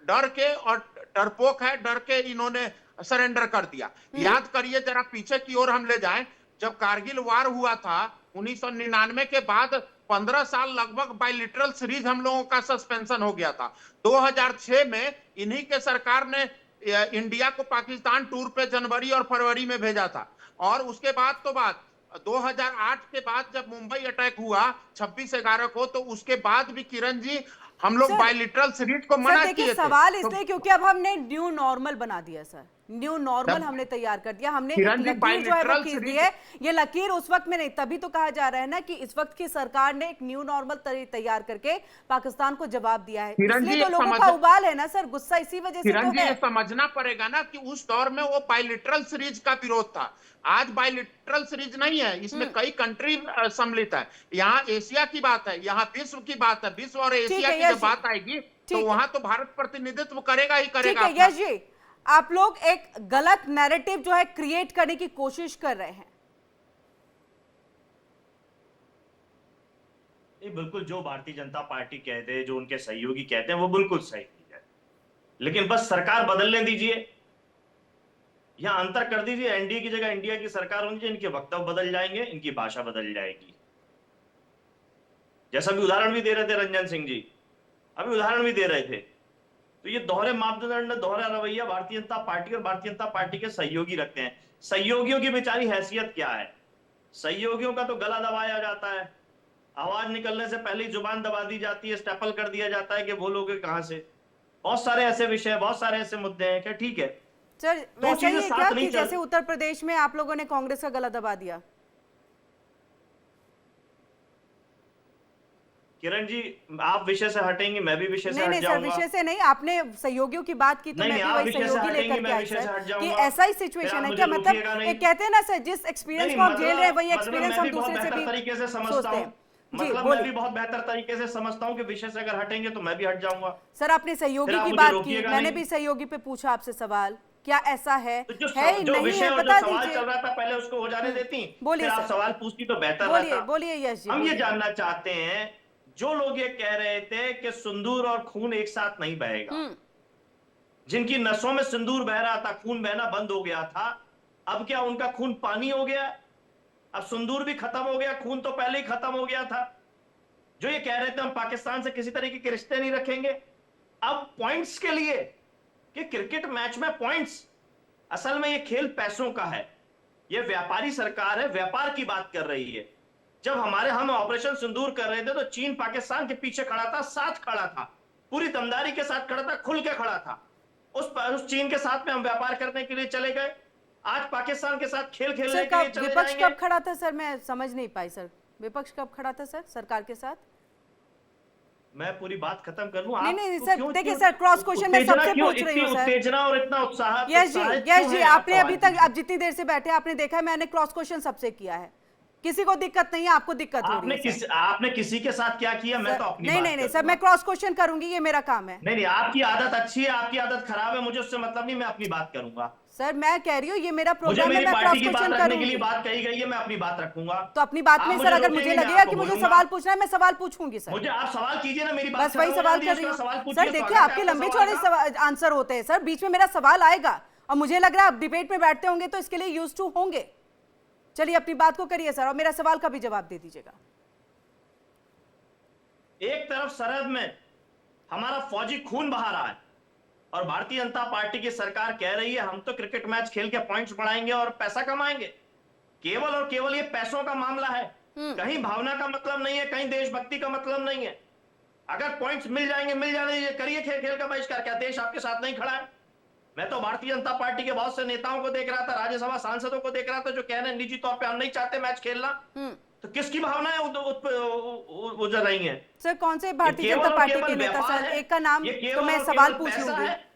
डर के और डरपोक है, डर के इन्होंने सरेंडर कर दिया। याद करिए जरा पीछे की ओर हम ले जाएं, जब कारगिल वार हुआ था 1999 के बाद 15 साल लगभग बायलिटरल सीरीज हम लोगों का सस्पेंशन हो गया था। 2006 में इन्हीं के सरकार ने इंडिया को पाकिस्तान टूर पे जनवरी और फरवरी में भेजा था, और उसके बाद 2008 के बाद जब मुंबई अटैक हुआ 26/11 को, तो उसके बाद भी किरण जी हम लोग बायलिटरल सीरीज को मना किए थे। सवाल इसलिए क्योंकि अब हमने न्यू नॉर्मल बना दिया सर, न्यू नॉर्मल तब- हमने तैयार कर दिया, हमने किरण एक जी, लकीर जो है वो bilateral खींच दी सीरीज- है। ये लकीर उस वक्त में नहीं, तभी तो कहा जा रहा है ना कि इस वक्त की सरकार ने एक न्यू नॉर्मल तैयार करके पाकिस्तान को जवाब दिया है, किरण इसलिए जी, तो ये लोगों का समझ- उबाल है ना सर, गुस्सा इसी वजह से किरण तो जी, ये है। समझना पड़ेगा ना कि उस दौर में वो बायलिटरल सीरीज का विरोध था। आज बायलिटरल सीरीज नहीं है, इसमें कई कंट्री सम्मिलित है। यहाँ एशिया की बात है, यहाँ विश्व की बात है। विश्व और एशिया है, की यश जब जी। बात आएगी तो ठीक है। वहां तो भारत प्रतिनिधित्व करेगा ही ठीक करेगा है अपना। यश जी, आप लोग एक गलत नैरेटिव जो है क्रिएट करने की कोशिश कर रहे हैं। ये बिल्कुल जो भारतीय जनता पार्टी कहते हैं, जो उनके सहयोगी कहते हैं, वो बिल्कुल सही है, लेकिन बस सरकार बदलने दीजिए, यहां अंतर कर दीजिए। एनडीए की जगह इंडिया की सरकार होनी चाहिए, इनके वक्तव्य बदल जाएंगे, इनकी भाषा बदल जाएगी। जैसा भी उदाहरण भी दे रहे थे रंजन सिंह जी, अभी उदाहरण भी दे रहे थे, तो ये दोहरे मापदंड, दोहरा रवैया भारतीय जनता पार्टी और भारतीय जनता पार्टी के सहयोगी रखते हैं। सहयोगियों की बेचारी हैसियत क्या है? सहयोगियों का तो गला दबाया जाता है, आवाज निकलने से पहले ही जुबान दबा दी जाती है, स्टेपल कर दिया जाता है कि बोलोगे कहां से। बहुत सारे ऐसे विषय, बहुत सारे ऐसे मुद्दे हैं। क्या ठीक है सर दो वैसा ही चीजें है साथ क्या नहीं कि चल- जैसे उत्तर प्रदेश में आप लोगों ने कांग्रेस का गला दबा दिया? किरण जी, आप विषय से हटेंगे, मैं भी विषय से नहीं हट नहीं सर, जाऊंगा। विषय से नहीं, आपने सहयोगियों की बात की तो नहीं, मैं नहीं, भी आप वही विषय से सहयोगी हटेंगे, लेकर मैं के आई विषय से सर हट कि जाऊंगा। ऐसा ही फिर सिचुएशन आप है मुझे क्या? मतलब रोकिएगा नहीं। एक कहते हैं ना सर, जिस एक्सपीरियंस नहीं, को हम झेल रहे हैं वही मतलब एक्सपीरियंस मैं हम भी बहुत दूसरे से बेहतर भी तरीके से समझता सोचते हूँ। हैं। जी मतलब मैं बोलिए भी बहुत बेहतर तरीके से समझता हूँ कि विषय से अगर हटेंगे तो मैं भी हट जाऊंगा। सर, आपने सहयोगी फिर आप की मुझे बात की, रोकिएगा मैंने नहीं। भी सहयोगी पे पूछा आपसे सवाल, क्या ऐसा है तो है जो नहीं विषय है, और जो बता सवाल दीजिए। चल रहा था पहले उसको हो जाने देती, बोलिए फिर आप सर। सवाल पूछती तो बेहतर बोलिए रहता। बोलिए यश जी, हम ये बोलिए। जानना चाहते हैं, जो लोग ये कह रहे थे कि सिंदूर और खून एक साथ नहीं बहेगा, जिनकी नसों में सिंदूर बह रहा था, खून बहना बंद हो गया था, अब क्या उनका खून पानी हो गया? अब सिंदूर भी खत्म हो गया, खून तो पहले ही खत्म हो गया था। जो ये कह रहे थे हम पाकिस्तान से किसी तरीके के रिश्ते नहीं रखेंगे, अब पॉइंट्स के लिए कि क्रिकेट मैच में पॉइंट्स, असल में ये खेल पैसों का है, ये व्यापारी सरकार है, व्यापार की बात कर रही है। जब हम ऑपरेशन सिंदूर कर रहे थे तो चीन पाकिस्तान के पीछे खड़ा था, साथ खड़ा था, पूरी दमदारी के साथ खड़ा था, खुल के खड़ा था। उस चीन के साथ में हम व्यापार करने के लिए चले गए, आज पाकिस्तान के साथ खेल खेलने सर के लिए कब चले विपक्ष जाएंगे। कब खड़ा था सर? मैं समझ नहीं पाई सर, विपक्ष कब खड़ा था सर सरकार के साथ? मैं पूरी बात खत्म कर लूं। नहीं आप नहीं तो सर, क्यों- देखिए क्यों- सर, क्रॉस क्वेश्चन मैं उत्तेजना सबसे क्यों, पूछ रही इतनी हूँ सर। उत्तेजना और इतना उत्साह यश जी, उत्साहित यश क्यों जी, है आप आपने अभी सवाल तक, आप जितनी देर से बैठे आपने देखा है मैंने क्रॉस क्वेश्चन सबसे किया है, किसी को दिक्कत नहीं है, आपको दिक्कत हो रही है सर। आपने किसी के साथ क्या किया? मैं तो अपनी नहीं बात नहीं नहीं कर सर, रहा मैं हूं। क्रॉस क्वेश्चन करूंगी, ये मेरा काम है। नहीं, आपकी आदत अच्छी है, आपकी आदत खराब है, मुझे उससे मतलब नहीं, मैं अपनी बात करूंगा। सर मैं कह रही हूँ ये मेरा मुझे प्रोग्राम है, मेरी मैं क्रॉस पार्टी की बात क्वेश्चन रखने के लिए करूंगी। बात कही गई है, मैं अपनी बात रखूंगा। तो अपनी बात आप में मुझे सर अगर मुझे रोकेंगे, मैं लगेगा आपको कि मुझे बोलूंगा। सवाल पूछना है, मैं सवाल पूछूंगी सर। मुझे आप सवाल कीजिए ना, मेरी बात बस वही खत्म हो सवाल जाती कर है, रही उसका सवाल हूँ पूछिए, सर। देखिए स्वागत है आपके आपका लंबे सवाल चौड़े का। आंसर होते हैं सर, बीच में मेरा सवाल आएगा और मुझे लग रहा है आप डिबेट में बैठते होंगे तो इसके लिए यूज टू होंगे। चलिए अपनी बात को करिए सर और मेरा सवाल का भी जवाब दे दीजिएगा। एक तरफ सरहद में हमारा फौजी खून बहा रहा है और भारतीय जनता पार्टी की सरकार कह रही है हम तो क्रिकेट मैच खेल के पॉइंट्स बढ़ाएंगे और पैसा कमाएंगे। केवल और केवल ये पैसों का मामला है, कहीं भावना का मतलब नहीं है, कहीं देशभक्ति का मतलब नहीं है। अगर पॉइंट्स मिल जाएंगे, मिल जाने करिए खेल का बहिष्कार। क्या देश आपके साथ नहीं खड़ा है? मैं तो भारतीय जनता पार्टी के बहुत से नेताओं को देख रहा था, राज्यसभा सांसदों को देख रहा था, जो कह रहे हैं निजी तौर पे हम नहीं चाहते मैच खेलना। तो किसकी भावनाएं उजर रही हैं? सर कौन से भारतीय केवल जनता और पार्टी केवल के नेता व्यापार सर, है। एक का नाम ये तो केवल मैं और सवाल केवल पूछ पैसा लूंगी। है।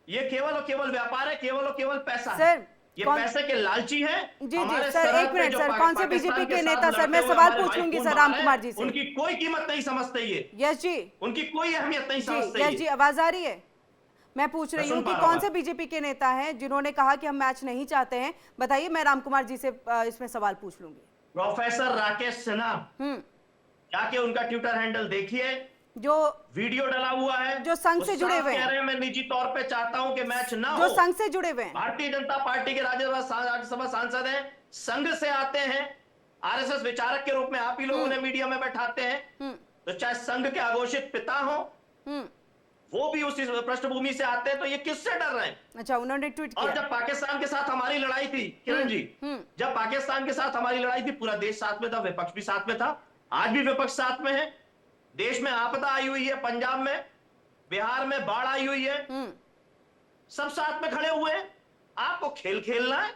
ये केवल और केवल व्यापार है, केवल और केवल पैसा है। सर ये कौन- पैसे के लालची हैं। जी जी हमारे सर, सरहद एक पे मिनट जो सर, कौन से पाकिस्तान बीजेपी के साथ नेता सर? लड़ते मैं हुए सवाल हमारे पूछ भाई लूंगी खून सर बहा राम रहे कुमार हैं, जी से। उनकी कोई कीमत नहीं समझते ये, यश जी, उनकी कोई अहमियत नहीं जी समझते यश जी, ये। आवाज आ रही है? मैं पूछ रही मैं हूँ सुन कि पा कौन रहा से बीजेपी के नेता हैं जिन्होंने कहा कि हम मैच नहीं चाहते हैं? बताइए, मैं राम कुमार जी से इसमें सवाल पूछ लूंगी। प्रोफेसर राकेश सिन्हा, जाके उनका ट्विटर हैंडल देखिए, जो वीडियो डला हुआ है, जो संघ वो से जुड़े साफ हुए कह हैं। रहे हैं मैं निजी तौर पे चाहता हूं कि मैच ना जो हो। संघ से जुड़े हुए हैं। भारतीय जनता पार्टी के राज्यसभा सांसद हैं, संघ से आते हैं, आरएसएस विचारक के रूप में आप ही लोगों ने मीडिया में बैठाते हैं। तो चाहे संघ के अघोषित पिता हो, वो भी उसी पृष्ठभूमि से आते हैं, तो ये किससे डर रहे हैं? अच्छा, उन्होंने ट्वीट और किया। जब पाकिस्तान के साथ हमारी लड़ाई थी किरण जी, जब पाकिस्तान के साथ हमारी लड़ाई थी, पूरा देश साथ में था, विपक्ष भी साथ में था, आज भी विपक्ष साथ में है। देश में आपदा आई हुई है, पंजाब में, बिहार में बाढ़ आई हुई है, सब साथ में खड़े हुए हैं। आपको खेल खेलना है,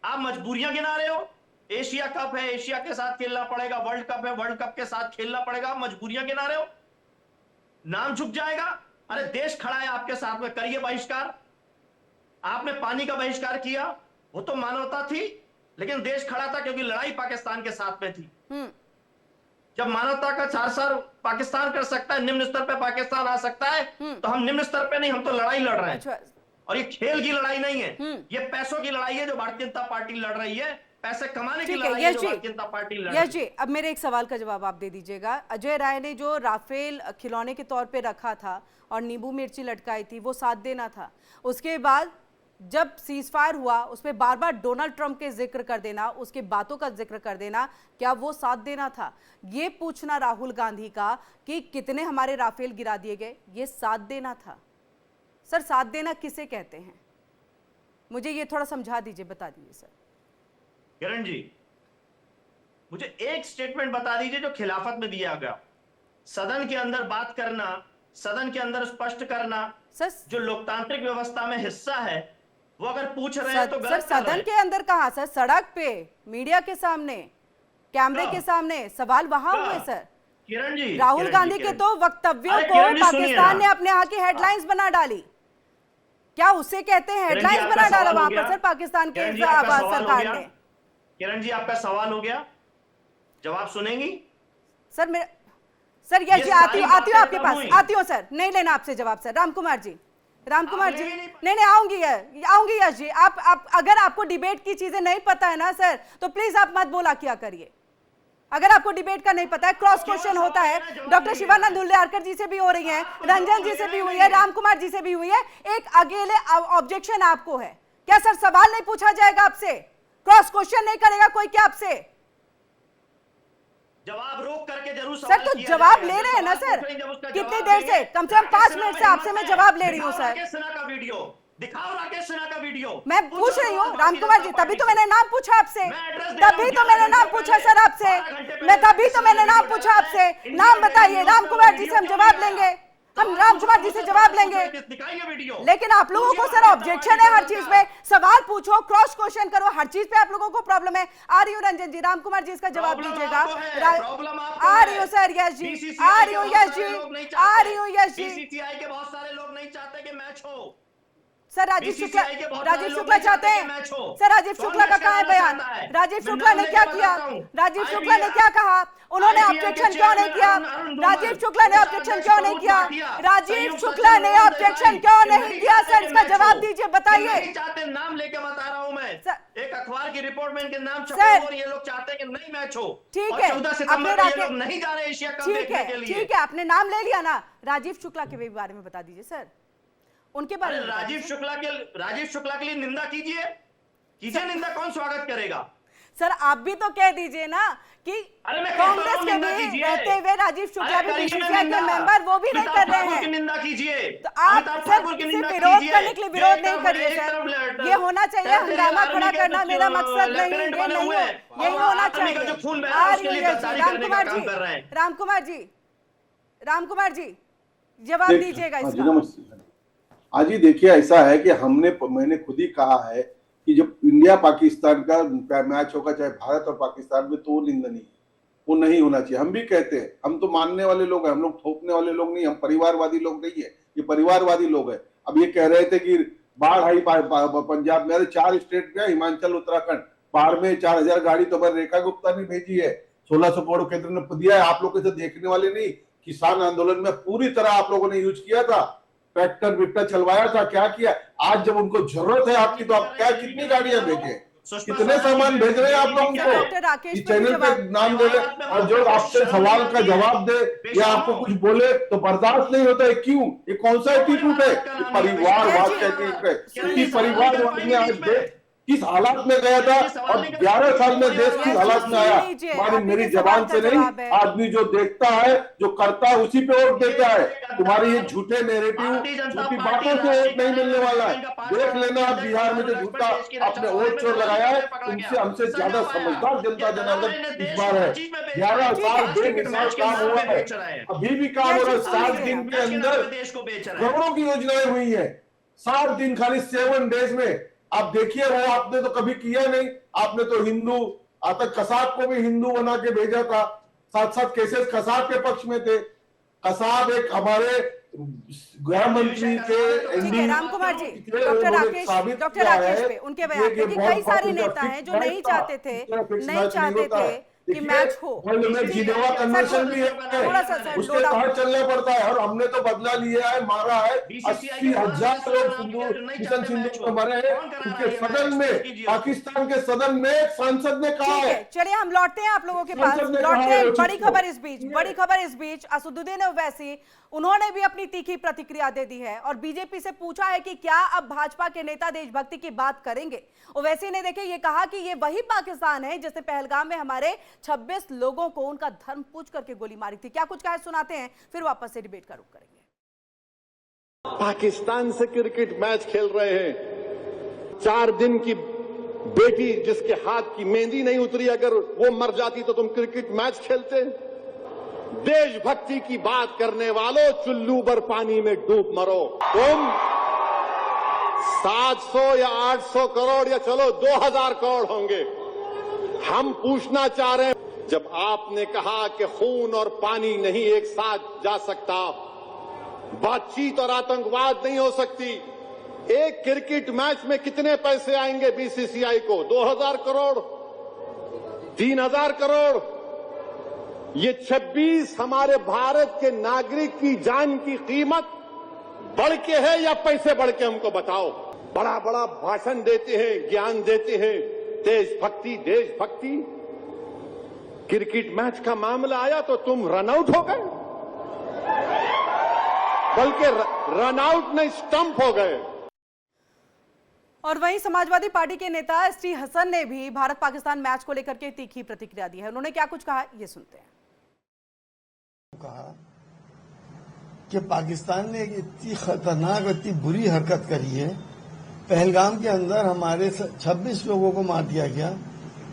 आप मजबूरियां गिना रहे हो। एशिया कप है, एशिया के साथ खेलना पड़ेगा, वर्ल्ड कप है, वर्ल्ड कप के साथ खेलना पड़ेगा, आप मजबूरियां गिना रहे हो। नाम झुक जाएगा। अरे देश खड़ा है आपके साथ में, करिए बहिष्कार। आपने पानी का बहिष्कार किया, वो तो मानवता थी, लेकिन देश खड़ा था क्योंकि लड़ाई पाकिस्तान के साथ में थी। जब मानवता का सार पाकिस्तान कर सकता है, निम्न स्तर पे पाकिस्तान आ सकता है, तो हम निम्न स्तर पे नहीं, हम तो लड़ाई लड़ रहे हैं। और ये खेल की लड़ाई नहीं है, ये पैसों की लड़ाई है जो भारतीय जनता पार्टी लड़ रही है। पैसे कमाने की लड़ाई है जो भारतीय जनता पार्टी लड़ रही है। यश जी, अब मेरे एक सवाल का जवाब आप दे दीजिएगा। अजय राय ने जो राफेल खिलौने के तौर पे रखा था और नींबू मिर्ची लटकाई थी, वो साथ देना था। उसके बाद जब सीजफायर हुआ, उसमें बार बार डोनाल्ड ट्रंप के जिक्र कर देना, उसके बातों का जिक्र कर देना, क्या वो साथ देना था? ये पूछना राहुल गांधी का कि कितने हमारे राफेल गिरा दिए गए, ये साथ देना था? सर, साथ देना किसे कहते हैं? मुझे ये थोड़ा समझा दीजिए, बता दीजिए सर। किरण जी, मुझे एक स्टेटमेंट बता दीजिए जो खिलाफत में दिया गया। सदन के अंदर बात करना, सदन के अंदर स्पष्ट करना, जो लोकतांत्रिक व्यवस्था में हिस्सा है, वो अगर पूछ रहे हैं तो गलत सर, सदन के अंदर कहां सर? सड़क पे, मीडिया के सामने, कैमरे के सामने सवाल वहां हुए सर। किरण जी, राहुल गांधी के तो वक्तव्यों को पाकिस्तान ने अपने यहाँ की हेडलाइंस बना डाली। क्या उसे कहते हैं हेडलाइंस बना डाला वहां पर सर पाकिस्तान के सरकार ने? किरण जी, आपका सवाल हो गया, जवाब सुनेंगी? सर यश जी, आती हूँ आपके पास, आती हूँ सर, नहीं लेना आपसे जवाब सर। रामकुमार जी, नहीं आऊंगी यश जी। आप अगर आपको डिबेट की चीजें नहीं पता है ना सर, तो प्लीज आप मत बोला किया करिए। अगर आपको डिबेट का नहीं पता है, क्रॉस क्वेश्चन होता है, डॉक्टर शिवानंद हुल्लेरकर जी से भी हो रही है, रंजन जी से भी हुई है, रामकुमार जी से भी हुई है। एक अकेले ऑब्जेक्शन आपको है क्या सर? सवाल नहीं पूछा जाएगा आपसे? क्रॉस क्वेश्चन नहीं करेगा कोई क्या आपसे? जवाब रोक करके जरूर सर, तो जवाब ले रहे हैं ना सर, कितनी देर से? कम 5 मिनट से आपसे मैं जवाब ले रही हूँ सर। राकेश सिन्हा का वीडियो दिखाओ, राकेश सिन्हा का वीडियो मैं पूछ रही हूँ रामकुमार जी, तभी तो मैंने नाम पूछा आपसे, तभी तो मैंने नाम पूछा सर आपसे, तभी तो मैंने नाम पूछा आपसे। नाम बताइए, रामकुमार जी से हम जवाब लेंगे, हम रामकुमार जी से जवाब लेंगे। लेकिन आप लोगों को सर ऑब्जेक्शन है हर चीज पे, सवाल पूछो, क्रॉस क्वेश्चन करो, हर चीज पे आप लोगों को प्रॉब्लम है। आ रही हूँ रंजन जी, रामकुमार जी इसका जवाब दीजिएगा। आ रही हूँ सर यश जी, आ रही हूँ यश जी, आ रही हूँ यश जी। बीसीसीआई के बहुत सारे लोग नहीं चाहते कि मैच हो सर। राजीव शुक्ला चाहते हैं सर। राजीव शुक्ला का कहाँ है बयान? राजीव शुक्ला ने क्या किया? राजीव शुक्ला ने क्या कहा? उन्होंने ऑब्जेक्शन क्यों नहीं किया? राजीव शुक्ला ने ऑब्जेक्शन क्यों नहीं किया? राजीव शुक्ला ने ऑब्जेक्शन क्यों नहीं किया सर? इसका जवाब दीजिए, बताइए। नाम लेके बता रहा हूँ मैं, एक अखबार की रिपोर्ट में इनके नाम छपे और ये लोग चाहते हैं कि नहीं मैच हो। ठीक है, 14 सितंबर को ये लोग नहीं जा रहे एशिया कप देखने के लिए। ठीक है, आपने नाम ले लिया ना। राजीव शुक्ला के बारे में बता दीजिए सर, उनके बारे में। राजीव शुक्ला के लिए निंदा कीजिए, निंदा, कौन स्वागत करेगा? सर आप भी तो कह दीजिए ना कि कांग्रेस के भी रहते हुए राजीव शुक्ला भी बीसीसीआई के मेंबर, वो भी नहीं कर रहे हैं। निंदा कीजिए, तो आप सर विरोध करने के लिए विरोध नहीं करिए सर। ये होना चाहिए, हंगामा खड़ा करना मेरा मकसद नहीं, ये नहीं है, यही होना चाहिए। रामकुमार जी जवाब दीजिएगा इसका। आज ही देखिए, ऐसा है कि मैंने खुद ही कहा है कि जब इंडिया पाकिस्तान का मैच होगा, चाहे भारत और पाकिस्तान में, तो वो निंदनीय है, वो नहीं होना चाहिए। हम भी कहते हैं, हम तो मानने वाले लोग हैं, हम लोग थोपने वाले लोग नहीं, हम परिवारवादी लोग नहीं है, ये परिवारवादी लोग हैं। अब ये कह रहे थे कि बाढ़ आई पंजाब में, 4 स्टेट में, हिमाचल, उत्तराखंड, बाढ़ में 4000 गाड़ी तो रेखा गुप्ता ने भेजी है, 1600 करोड़ केंद्र ने दिया है। आप लोग इसे देखने वाले नहीं। किसान आंदोलन में पूरी तरह आप लोगों ने यूज किया था, ट्रैक्टर विक्टर चलवाया था, क्या किया? आज जब उनको जरूरत है आपकी, तो आप क्या कितनी गाड़ियां भेजे, कितने सामान भेज रहे हैं आप लोगों को? इस चैनल पे नाम दे रहे, और जो आपसे सवाल का जवाब दे या आपको कुछ बोले तो बर्दाश्त नहीं होता है। क्यों? ये कौन सा एटीट्यूड है? परिवारवाद का एटीट्यूड है। परिवारवाद में आज किस हालात में गया था और 11 साल में देश किस हालात में आया। मेरी जबान से नहीं, आदमी जो देखता है, जो करता है, उसी पे वोट देता है। तुम्हारी ये झूठे नैरेटिव, झूठी बातों से वोट नहीं मिलने वाला है। देख लेना, आप बिहार में जो झूठा आपने वोट चोर लगाया है, उनसे हमसे ज्यादा समझदार जनता जनार्दन इस बार है। 11 साल बेमिसाल काम हुआ है, अभी भी काम हो रहा है। 7 दिन के अंदर करोड़ों की योजनाएं हुई है, 60 दिन खाली 7 डेज में। आप देखिए, वो आपने तो कभी किया नहीं। आपने तो हिंदू आतंक कसाब को भी हिंदू बना के भेजा था, साथ साथ केसेस कसाब के पक्ष में थे। कसाब एक हमारे गृह मंत्री के ठीक है राम कुमार जी, डॉक्टर राकेश पे उनके बयान थे कि कई सारे नेता हैं जो नहीं चाहते थे कि मैच हो। कन्वेंशन भी है, उसके तहत चलना पड़ता है, और हमने तो बदला लिया है, मारा है। 80,000 लोग किशन सिंधु को मरे हैं, क्योंकि सदन में, पाकिस्तान के सदन में एक सांसद ने कहा है। चलिए हम लौटते हैं आप लोगों के पास, लौटते हैं। बड़ी खबर इस बीच असदुद्दीन ओवैसी, उन्होंने भी अपनी तीखी प्रतिक्रिया दे दी है और बीजेपी से पूछा है कि क्या अब भाजपा के नेता देशभक्ति की बात करेंगे। ओवैसी ने देखिए ये कहा कि ये वही पाकिस्तान है जिसने पहलगाम में हमारे 26 लोगों को उनका धर्म पूछ करके गोली मारी थी। क्या कुछ कहा सुनाते हैं, फिर वापस से डिबेट का रुख करेंगे। पाकिस्तान से क्रिकेट मैच खेल रहे हैं, 4 दिन की बेटी जिसके हाथ की मेहंदी नहीं उतरी, अगर वो मर जाती तो तुम क्रिकेट मैच खेलते? देशभक्ति की बात करने वालों, चुल्लू भर पानी में डूब मरो। तुम 700 या 800 करोड़ या चलो 2000 करोड़ होंगे। हम पूछना चाह रहे हैं, जब आपने कहा कि खून और पानी नहीं एक साथ जा सकता, बातचीत और आतंकवाद नहीं हो सकती, एक क्रिकेट मैच में कितने पैसे आएंगे बीसीसीआई को? 2000 करोड़, 3000 करोड़। ये 26 हमारे भारत के नागरिक की जान की कीमत बढ़ के है या पैसे बढ़ के? हमको बताओ। बड़ा बड़ा भाषण देते हैं, ज्ञान देते हैं, देशभक्ति देशभक्ति। क्रिकेट मैच का मामला आया तो तुम रन आउट हो गए, बल्कि रन आउट नहीं स्टंप हो गए। और वहीं समाजवादी पार्टी के नेता एसटी हसन ने भी भारत पाकिस्तान मैच को लेकर के तीखी प्रतिक्रिया दी है। उन्होंने क्या कुछ कहा, ये सुनते हैं। कहा कि पाकिस्तान ने एक इतनी खतरनाक, इतनी बुरी हरकत करी है। पहलगाम के अंदर हमारे 26 लोगों को मार दिया गया,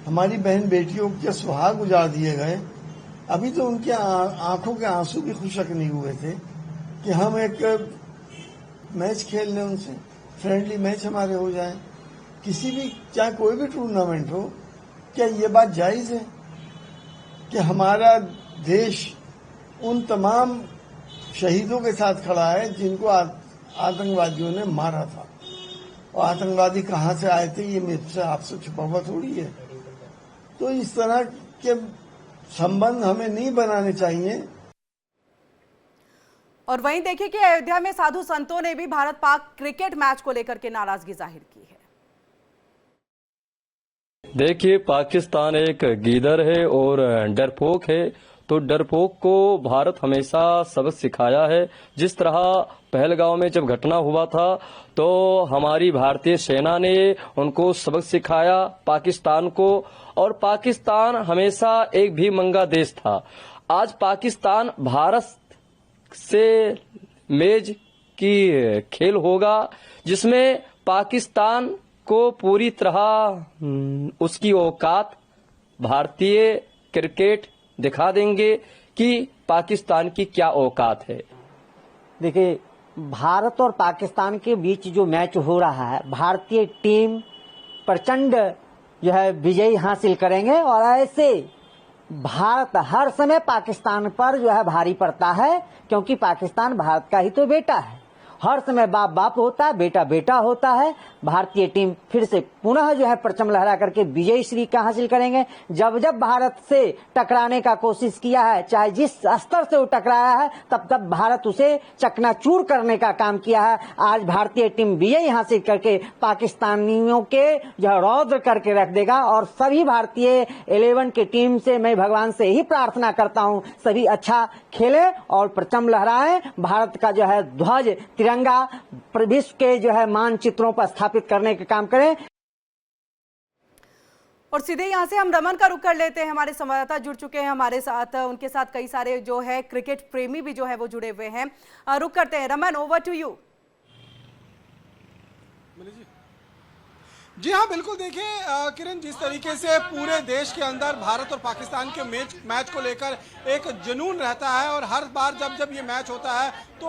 हमारी बहन बेटियों के सुहाग उजाड़ दिए गए। अभी तो उनके आंखों के आंसू भी खुशक नहीं हुए थे कि हम एक मैच खेल लें उनसे, फ्रेंडली मैच हमारे हो जाए, किसी भी, चाहे कोई भी टूर्नामेंट हो। क्या ये बात जायज है कि हमारा देश उन तमाम शहीदों के साथ खड़ा है जिनको आतंकवादियों ने मारा था? और आतंकवादी कहां से आए थे ये मुझसे आपसे छुपा हुआ थोड़ी है। तो इस तरह के संबंध हमें नहीं बनाने चाहिए। और वहीं देखिए कि अयोध्या में साधु संतों ने भी भारत पाक क्रिकेट मैच को लेकर के नाराजगी जाहिर की है। देखिए, पाकिस्तान एक गीदड़ है और डरपोक है, तो डरपोक को भारत हमेशा सबक सिखाया है। जिस तरह पहलगांव में जब घटना हुआ था तो हमारी भारतीय सेना ने उनको सबक सिखाया पाकिस्तान को, और पाकिस्तान हमेशा एक भी मंगा देश था। आज पाकिस्तान भारत से मैच की खेल होगा जिसमें पाकिस्तान को पूरी तरह उसकी औकात भारतीय क्रिकेट दिखा देंगे कि पाकिस्तान की क्या औकात है। देखिए, भारत और पाकिस्तान के बीच जो मैच हो रहा है, भारतीय टीम प्रचंड जो है विजय हासिल करेंगे, और ऐसे भारत हर समय पाकिस्तान पर जो है भारी पड़ता है, क्योंकि पाकिस्तान भारत का ही तो बेटा है। हर समय बाप बाप होता है, बेटा बेटा होता है। भारतीय टीम फिर से पुनः जो है परचम लहरा करके विजय श्री का हासिल करेंगे। जब जब भारत से टकराने का कोशिश किया है, चाहे जिस स्तर से वो टकराया है, तब तब भारत उसे चकनाचूर करने का काम किया है। आज भारतीय टीम विजय हासिल करके पाकिस्तानियों के जो रौद्र करके रख देगा, और सभी भारतीय 11 की टीम से मैं भगवान से ही प्रार्थना करता हूं, सभी अच्छा खेले और परचम लहराएं। भारत का जो है ध्वज तिरंगा विश्व के जो है मानचित्रों पर स्थापित करने का काम करें। और सीधे यहाँ से हम रमन का रुख कर लेते हैं। हमारे संवाददाता जुड़ चुके हैं हमारे साथ, उनके साथ कई सारे जो है क्रिकेट प्रेमी भी जो है वो जुड़े हुए हैं। रुख करते हैं, रमन, ओवर टू यू। जी हाँ, बिल्कुल। देखिए किरण, जिस तरीके से पूरे देश के अंदर भारत और पाकिस्तान के मैच को लेकर एक जुनून रहता है और हर बार जब ये मैच होता है तो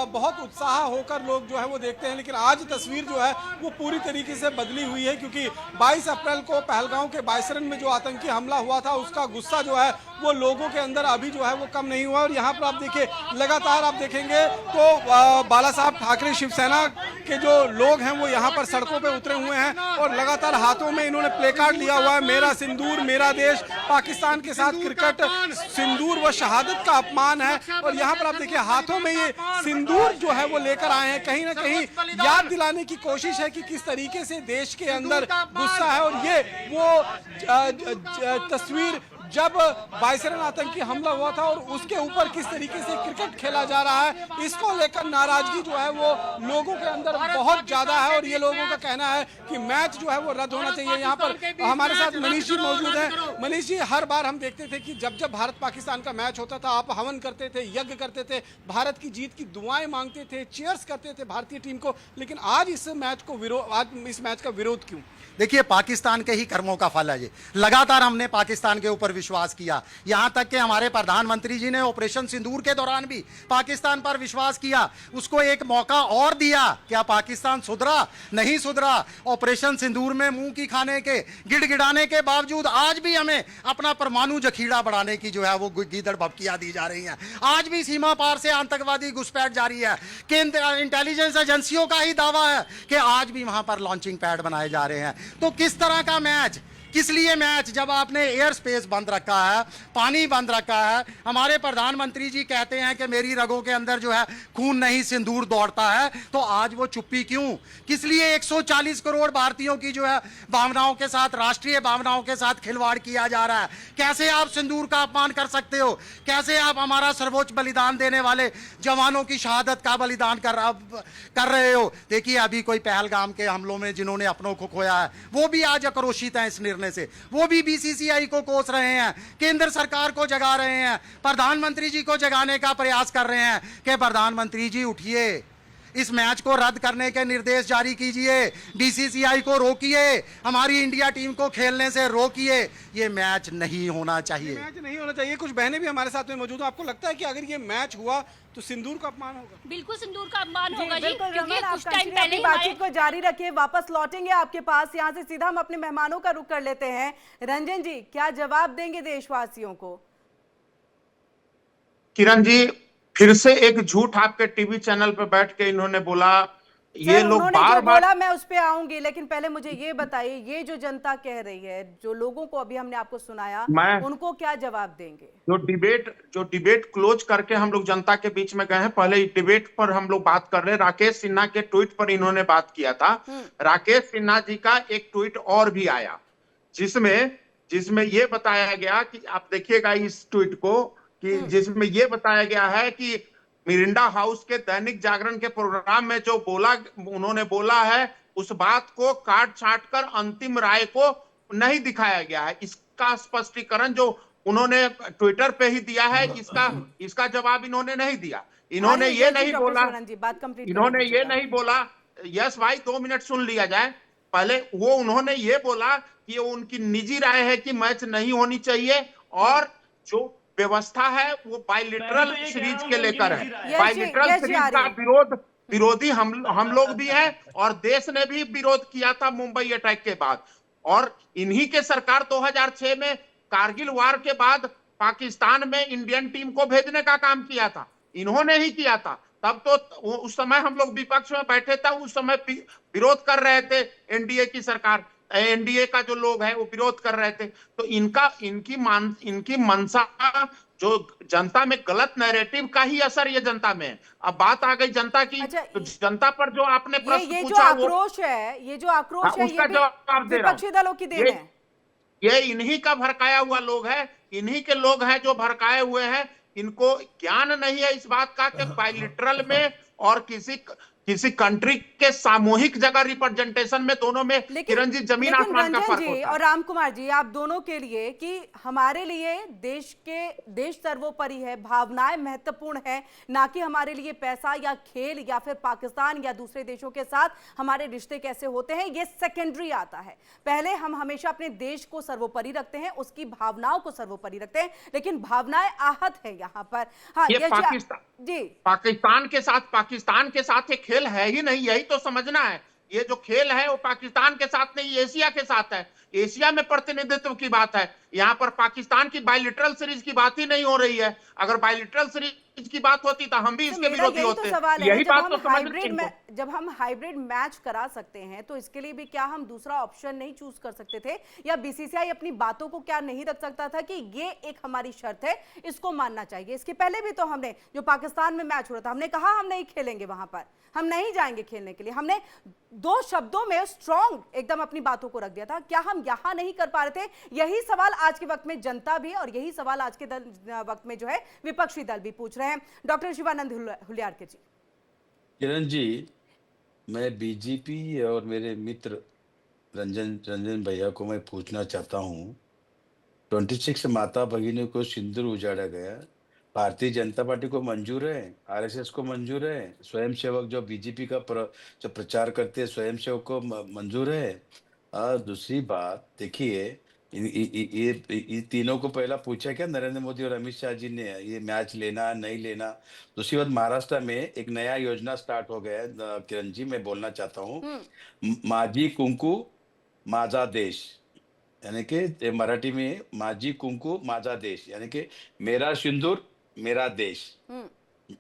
बहुत उत्साह होकर लोग जो है वो देखते हैं, लेकिन आज तस्वीर जो है वो पूरी तरीके से बदली हुई है, क्योंकि 22 अप्रैल को पहलगाम के बायसरन में जो आतंकी हमला हुआ था उसका गुस्सा जो है वो लोगों के अंदर अभी जो है वो कम नहीं हुआ। और यहाँ पर आप देखिए, लगातार आप देखेंगे तो बाला साहब ठाकरे शिवसेना के जो लोग हैं वो यहाँ पर सड़कों पे उतरे हुए हैं और लगातार हाथों में इन्होंने प्ले कार्ड लिया हुआ है, मेरा सिंदूर मेरा देश, पाकिस्तान के साथ क्रिकेट सिंदूर व शहादत का अपमान है। और यहाँ पर आप देखिए हाथों में ये सिंदूर जो है वो लेकर आए हैं, कहीं ना कहीं याद दिलाने की कोशिश है कि किस तरीके से देश के अंदर गुस्सा है। और ये वो तस्वीर जब बायसरन आतंकी हमला हुआ था और उसके ऊपर किस तरीके से क्रिकेट खेला जा रहा है, इसको लेकर नाराजगी जो है वो लोगों के अंदर बहुत ज्यादा है। और ये लोगों का कहना है कि मैच जो है वो रद्द होना चाहिए। यहाँ पर हमारे साथ मनीष जी मौजूद हैं। मनीष जी, हर बार हम देखते थे कि जब भारत पाकिस्तान का मैच होता था आप हवन करते थे, यज्ञ करते थे, भारत की जीत की दुआएं मांगते थे, चीयर्स करते थे भारतीय टीम को, लेकिन आज इस मैच का विरोध क्यों? देखिए, पाकिस्तान के ही कर्मों का फल है ये। लगातार हमने पाकिस्तान के ऊपर विश्वास किया, यहां तक कि हमारे प्रधानमंत्री जी ने ऑपरेशन सिंदूर के दौरान भी पाकिस्तान पर विश्वास किया, उसको एक मौका और दिया। क्या पाकिस्तान सुधरा? नहीं सुधरा। ऑपरेशन सिंदूर में मुंह की खाने के, गिड़गिड़ाने के बावजूद आज भी हमें अपना परमाणु जखीरा बढ़ाने की जो है वो गीदड़ भभकियां दी जा रही हैं। आज भी सीमा पार से आतंकवादी घुसपैठ जारी है। केंद्र इंटेलिजेंस एजेंसियों का ही दावा है कि आज भी वहां पर लॉन्चिंग पैड बनाए जा रहे हैं। तो किस तरह का मैच, किस लिए मैच, जब आपने एयर स्पेस बंद रखा है, पानी बंद रखा है। हमारे प्रधानमंत्री जी कहते हैं कि मेरी रगों के अंदर जो है खून नहीं सिंदूर दौड़ता है, तो आज वो चुप्पी क्यों? किस लिए 140 करोड़ भारतीयों की जो है भावनाओं के साथ, राष्ट्रीय भावनाओं के साथ खिलवाड़ किया जा रहा है? कैसे आप सिंदूर का अपमान कर सकते हो? कैसे आप हमारा सर्वोच्च बलिदान देने वाले जवानों की शहादत का बलिदान कर रहे हो? देखिए, अभी कोई पहलगाम के हमलों में जिन्होंने अपनों को खोया है वो भी आज आक्रोशित हैं इस निर्णय से। वो भी बीसीसीआई को कोस रहे हैं, केंद्र सरकार को जगा रहे हैं, प्रधानमंत्री जी को जगाने का प्रयास कर रहे हैं कि प्रधानमंत्री जी उठिए, इस मैच को रद्द करने के निर्देश जारी कीजिए, बीसीसीआई को रोकिए, हमारी इंडिया टीम को खेलने से रोकिए। ये मैच नहीं होना चाहिए, मैच नहीं होना चाहिए। कुछ बहनें भी हमारे साथ में मौजूद हैं। आपको लगता है कि अगर ये मैच हुआ तो सिंदूर का अपमान होगा? बिल्कुल सिंदूर का अपमान होगा जी, बिल्कुल। क्योंकि कुछ टाइम पहले पहले बातचीत को जारी रखिए, वापस लौटेंगे आपके पास। यहाँ से सीधा हम अपने मेहमानों का रुख कर लेते हैं। रंजन जी, क्या जवाब देंगे देशवासियों को? किरण जी, फिर से एक झूठ आपके टीवी चैनल पर बैठ के इन्होंने बोला, ये लोग बार बार बोला, मैं उस पे आऊंगी, लेकिन पहले मुझे ये बताइए, ये जो जनता कह रही है, जो लोगों को अभी हमने आपको सुनाया, उनको क्या जवाब देंगे? जो डिबेट क्लोज करके हम लोग जनता के बीच में गए हैं, पहले डिबेट पर हम लोग बात कर रहे हैं। राकेश सिन्हा के ट्वीट पर इन्होंने बात किया था। राकेश सिन्हा जी का एक ट्वीट और भी आया जिसमें ये बताया गया कि आप देखिएगा इस ट्वीट को, कि जिसमें ये बताया गया है कि मिरिंडा हाउस के दैनिक जागरण के प्रोग्राम में जो उन्होंने बोला है, उस बात को काट छांट कर अंतिम राय को नहीं दिखाया गया है। इसका स्पष्टीकरण जो उन्होंने ट्विटर पे ही दिया है, इसका जवाब इन्होंने नहीं दिया। इन्होंने ये नहीं बोला, यस भाई 2 मिनट सुन लिया जाए। पहले उन्होंने ये बोला कि उनकी निजी राय है कि मैच नहीं होनी चाहिए, और जो व्यवस्था है वो बायलिटरल सीरीज के लेकर है। बायलिटरल सीरीज का विरोधी हम लोग भी हैं, और देश ने भी विरोध किया था मुंबई अटैक के बाद। और इन्हीं के सरकार 2006 में कारगिल वार के बाद पाकिस्तान में इंडियन टीम को भेजने का काम किया था, इन्होंने ही किया था। तब तो उस समय हम लोग विपक्ष में बैठे थे, उस समय विरोध कर रहे थे एनडीए की सरकार, एनडीए का जो लोग हैं वो विरोध कर रहे थे। तो इनकी मंशा, जो जनता में गलत नैरेटिव का ही असर ये जनता में है। अब बात आ गई जनता की। तो जनता पर जो आपने प्रश्न पूछा, ये जो आक्रोश है, ये भी विपक्षी दलों की देन है। ये इन्हीं का भड़काया हुआ लोग है, इन्हीं के लोग हैं जो भड़काए हुए हैं। इनको ज्ञान नहीं है इस बात का कि बायलिटरल में और किसी किसी कंट्री के सामूहिक जगह रिप्रेजेंटेशन में दोनों में किरण जी जमीन आसमान का फर्क होता है। और राम कुमार जी, आप दोनों के लिए कि हमारे लिए देश सर्वोपरि है, भावनाएं महत्वपूर्ण है, ना कि हमारे लिए पैसा या खेल या फिर पाकिस्तान या दूसरे देशों के साथ हमारे रिश्ते कैसे होते हैं, ये सेकेंडरी आता है। पहले हम हमेशा अपने देश को सर्वोपरि रखते हैं, उसकी भावनाओं को सर्वोपरि रखते हैं, लेकिन भावनाएं आहत है यहाँ पर। हाँ, ये पाकिस्तान के साथ एक खेल है ही नहीं, यही तो समझना है। ये जो खेल है वो पाकिस्तान के साथ नहीं, एशिया के साथ है। एशिया में प्रतिनिधित्व की बात है, यहाँ पर पाकिस्तान की बायलिटरल सीरीज की बात ही नहीं हो रही है। अगर बायलिटरल सीरीज की बात होती तो हम भी इसके विरोधी होते। यही बात तो समझ। जब हम हाइब्रिड मैच करा सकते हैं तो इसके लिए भी क्या हम दूसरा ऑप्शन नहीं चूज कर सकते थे, या बीसीसीआई अपनी बातों को क्या नहीं रख सकता था कि ये एक हमारी शर्त है, इसको मानना चाहिए। इसके पहले भी तो हमने, जो पाकिस्तान में मैच हो रहा था, हमने कहा हम नहीं खेलेंगे, वहां पर हम नहीं जाएंगे खेलने के लिए। हमने 2 शब्दों में स्ट्रॉन्ग एकदम अपनी बातों को रख दिया था। क्या हम यहां नहीं कर पा रहे थे? यही सवाल आज के वक्त में जनता भी, और यही सवाल आज के वक्त में जो है विपक्षी दल भी पूछ रहे हैं। डॉक्टर शिवानंद हुलियारकर जी। किरण जी, मैं बीजेपी और मेरे मित्र रंजन भैया को मैं पूछना चाहता हूँ, 26 माता भगिनियों को सिंदूर उजाड़ा गया, भारतीय जनता पार्टी को मंजूर है, आरएसएस को मंजूर है, स्वयंसेवक जो बीजेपी का जो प्रचार करते हैं स्वयंसेवक को मंजूर है। दूसरी बात देखिए, ये तीनों को पहला पूछा क्या नरेंद्र मोदी और अमित शाह जी ने, ये मैच लेना नहीं लेना। दूसरी बात, महाराष्ट्र में एक नया योजना स्टार्ट हो गया है किरण जी, मैं बोलना चाहता हूँ, माझी कुंकू माझा देश, यानी कि मराठी में माझी कुंकू माझा देश, यानी कि मेरा सिंदूर मेरा देश,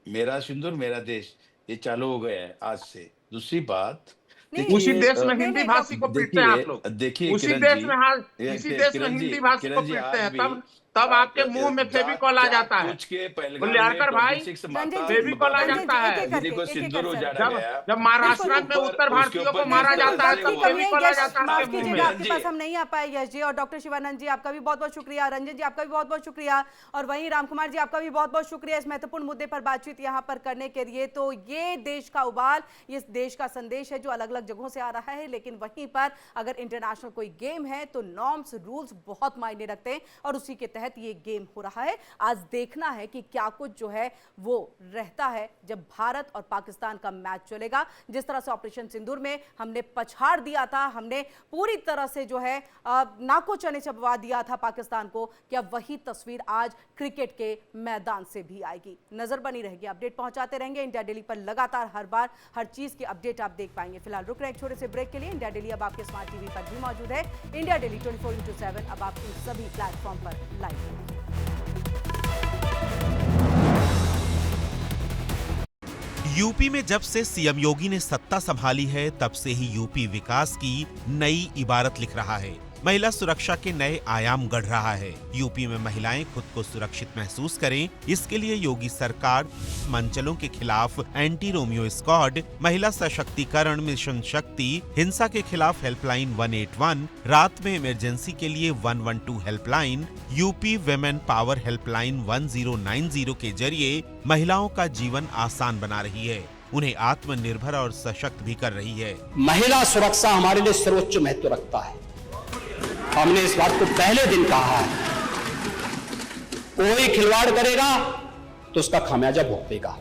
मेरा सिंदूर मेरा देश, ये चालू हो गया है आज से। दूसरी बात, उसी देश में हिंदी भाषी को पीटते हैं आप लोग। देखिए उसी देश में इसी देश में हिंदी भाषी को पीटते हैं, तब आपके मुंह में फेविकॉल आ जाता है। हुलियारकर भाई, फेविकॉल आ जाता है। जब महाराष्ट्र में उत्तर भारतीयों को मारा जाता है तब फेविकॉल आ जाता है आपके मुंह में। आपके पास हम नहीं आ पाए यश जी, और डॉक्टर शिवानंद जी आपका भी बहुत बहुत शुक्रिया, रंजन जी आपका भी बहुत बहुत शुक्रिया, और वहीं राम कुमार जी आपका भी बहुत बहुत शुक्रिया इस महत्वपूर्ण मुद्दे पर बातचीत यहाँ पर करने के लिए। तो ये देश का उबाल, ये देश का संदेश है जो अलग अलग जगहों से आ रहा है, लेकिन वहीं पर अगर इंटरनेशनल कोई गेम है तो नॉर्म्स रूल्स बहुत मायने रखते हैं, और उसी के तहत ये गेम हो रहा है। आज देखना है कि क्या कुछ जो है वो रहता है जब भारत और पाकिस्तान का मैच चलेगा। जिस तरह से ऑपरेशन सिंदूर में हमने पछाड़ दिया था, हमने पूरी तरह से जो है नाको चने चबवा दिया था पाकिस्तान को, क्या वही तस्वीर आज क्रिकेट के मैदान से भी आएगी? नजर बनी रहेगी, अपडेट पहुंचाते रहेंगे इंडिया डेली पर लगातार। हर बार हर चीज की अपडेट आप देख पाएंगे। फिलहाल रुक रहे एक छोटे से ब्रेक के लिए। इंडिया डेली अब आपके स्मार्ट टीवी पर भी मौजूद है। इंडिया डेली 24x7 अब आपके सभी प्लेटफॉर्म पर लाइव। यूपी में जब से सीएम योगी ने सत्ता संभाली है, तब से ही यूपी विकास की नई इबारत लिख रहा है, महिला सुरक्षा के नए आयाम गढ़ रहा है। यूपी में महिलाएं खुद को सुरक्षित महसूस करें, इसके लिए योगी सरकार मंचलों के खिलाफ एंटी रोमियो स्क्वाड, महिला सशक्तिकरण मिशन शक्ति, हिंसा के खिलाफ हेल्पलाइन 181, रात में इमरजेंसी के लिए 112 helpline, UP women power helpline 1090 के जरिए महिलाओं का जीवन आसान बना रही है, उन्हें आत्मनिर्भर और सशक्त भी कर रही है। महिला सुरक्षा हमारे लिए सर्वोच्च महत्व रखता है। हमने इस बात को पहले दिन कहा है, कोई खिलवाड़ करेगा तो उसका खामियाजा भुगतेगा।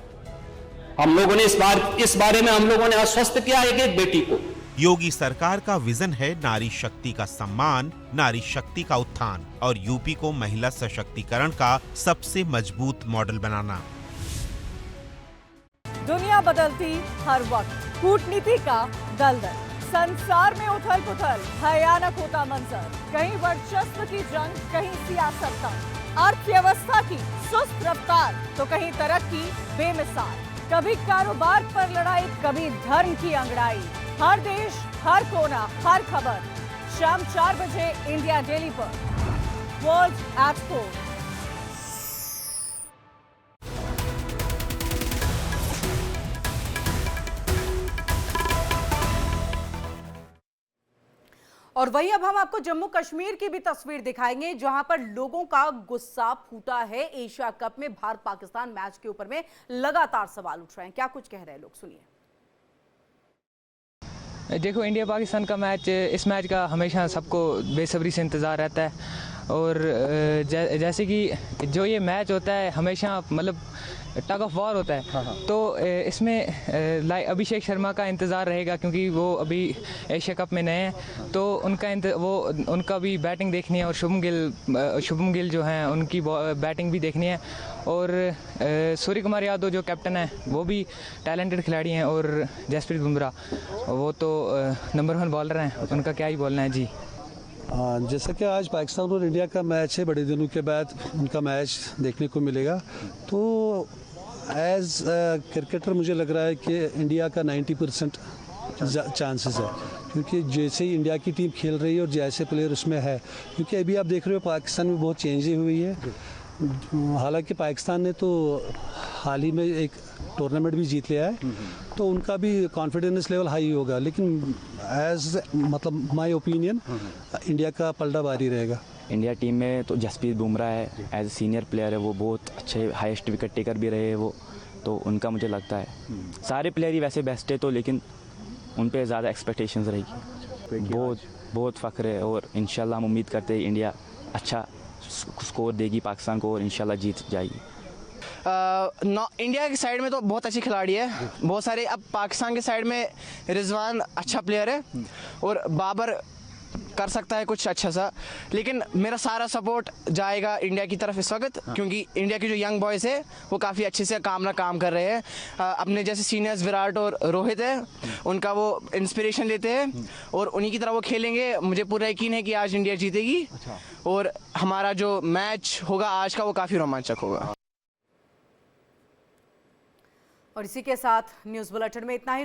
हम लोगों ने इस बारे में हम लोगों ने आश्वस्त किया एक बेटी को। योगी सरकार का विजन है नारी शक्ति का सम्मान, नारी शक्ति का उत्थान और यूपी को महिला सशक्तिकरण का सबसे मजबूत मॉडल बनाना। दुनिया बदलती हर वक्त, कूटनीति का दलदल, संसार में उथल पुथल, भयानक होता मंजर, कहीं वर्चस्व की जंग, कहीं सियासत का, अर्थव्यवस्था की सुस्त रफ्तार तो कहीं तरक्की बेमिसाल, कभी कारोबार पर लड़ाई, कभी धर्म की अंगड़ाई, हर देश, हर कोना, हर खबर, शाम 4 बजे इंडिया डेली पर। World at 4। और वहीं अब हम आपको जम्मू कश्मीर की भी तस्वीर दिखाएंगे, जहां पर लोगों का गुस्सा फूटा है। एशिया कप में भारत पाकिस्तान मैच के ऊपर में लगातार सवाल उठ रहे हैं। क्या कुछ कह रहे हैं लोग, सुनिए। देखो इंडिया पाकिस्तान का मैच, इस मैच का हमेशा सबको बेसब्री से इंतज़ार रहता है और जैसे कि जो ये मैच होता है हमेशा मतलब टग ऑफ वॉर होता है। तो इसमें अभिषेक शर्मा का इंतज़ार रहेगा क्योंकि वो अभी एशिया कप में नए हैं, तो उनका भी बैटिंग देखनी है और शुभम गिल जो हैं उनकी बैटिंग भी देखनी है। और सूर्य कुमार यादव जो कैप्टन है वो भी टैलेंटेड खिलाड़ी हैं और जसप्रीत बुमराह वो तो नंबर 1 बॉलर हैं, उनका क्या ही बोलना है जी। जैसा कि आज पाकिस्तान और इंडिया का मैच है, बड़े दिनों के बाद उनका मैच देखने को मिलेगा, तो एज क्रिकेटर मुझे लग रहा है कि इंडिया का 90% चांसेस है, क्योंकि जैसे ही इंडिया की टीम खेल रही है और जैसे प्लेयर उसमें है, क्योंकि अभी आप देख रहे हो पाकिस्तान में बहुत चेंजेस हुई है। हालांकि पाकिस्तान ने तो हाल ही में एक टूर्नामेंट भी जीत लिया है, तो उनका भी कॉन्फिडेंस लेवल हाई होगा, लेकिन एज मतलब माय ओपिनियन इंडिया का पलड़ा भारी रहेगा। इंडिया टीम में तो जसप्रीत बुमराह है, एज ए सीनियर प्लेयर है, वो बहुत अच्छे हाईएस्ट विकेट टेकर भी रहे हैं वो, तो उनका मुझे लगता है सारे प्लेयर ही वैसे बेस्ट है, तो लेकिन उन पे ज़्यादा एक्सपेक्टेशंस रहेगी। बहुत फ़ख्र है और इंशाल्लाह हम उम्मीद करते हैं इंडिया अच्छा स्कोर देगी पाकिस्तान को और इंशाल्लाह जीत जाएगी। इंडिया की साइड में तो बहुत अच्छे खिलाड़ी है, बहुत सारे। अब पाकिस्तान के साइड में रिजवान अच्छा प्लेयर है और बाबर कर सकता है कुछ अच्छा सा, लेकिन मेरा सारा सपोर्ट जाएगा इंडिया की तरफ इस वक्त, क्योंकि इंडिया के जो यंग बॉयज़ है वो काफ़ी अच्छे से काम कर रहे हैं। अपने जैसे सीनियर्स विराट और रोहित है, उनका वो इंस्पिरेशन लेते हैं और उन्हीं की तरह वो खेलेंगे। मुझे पूरा यकीन है कि आज इंडिया जीतेगी और हमारा जो मैच होगा आज का वो काफ़ी रोमांचक होगा। और इसी के साथ न्यूज़ बुलेटिन में इतना ही।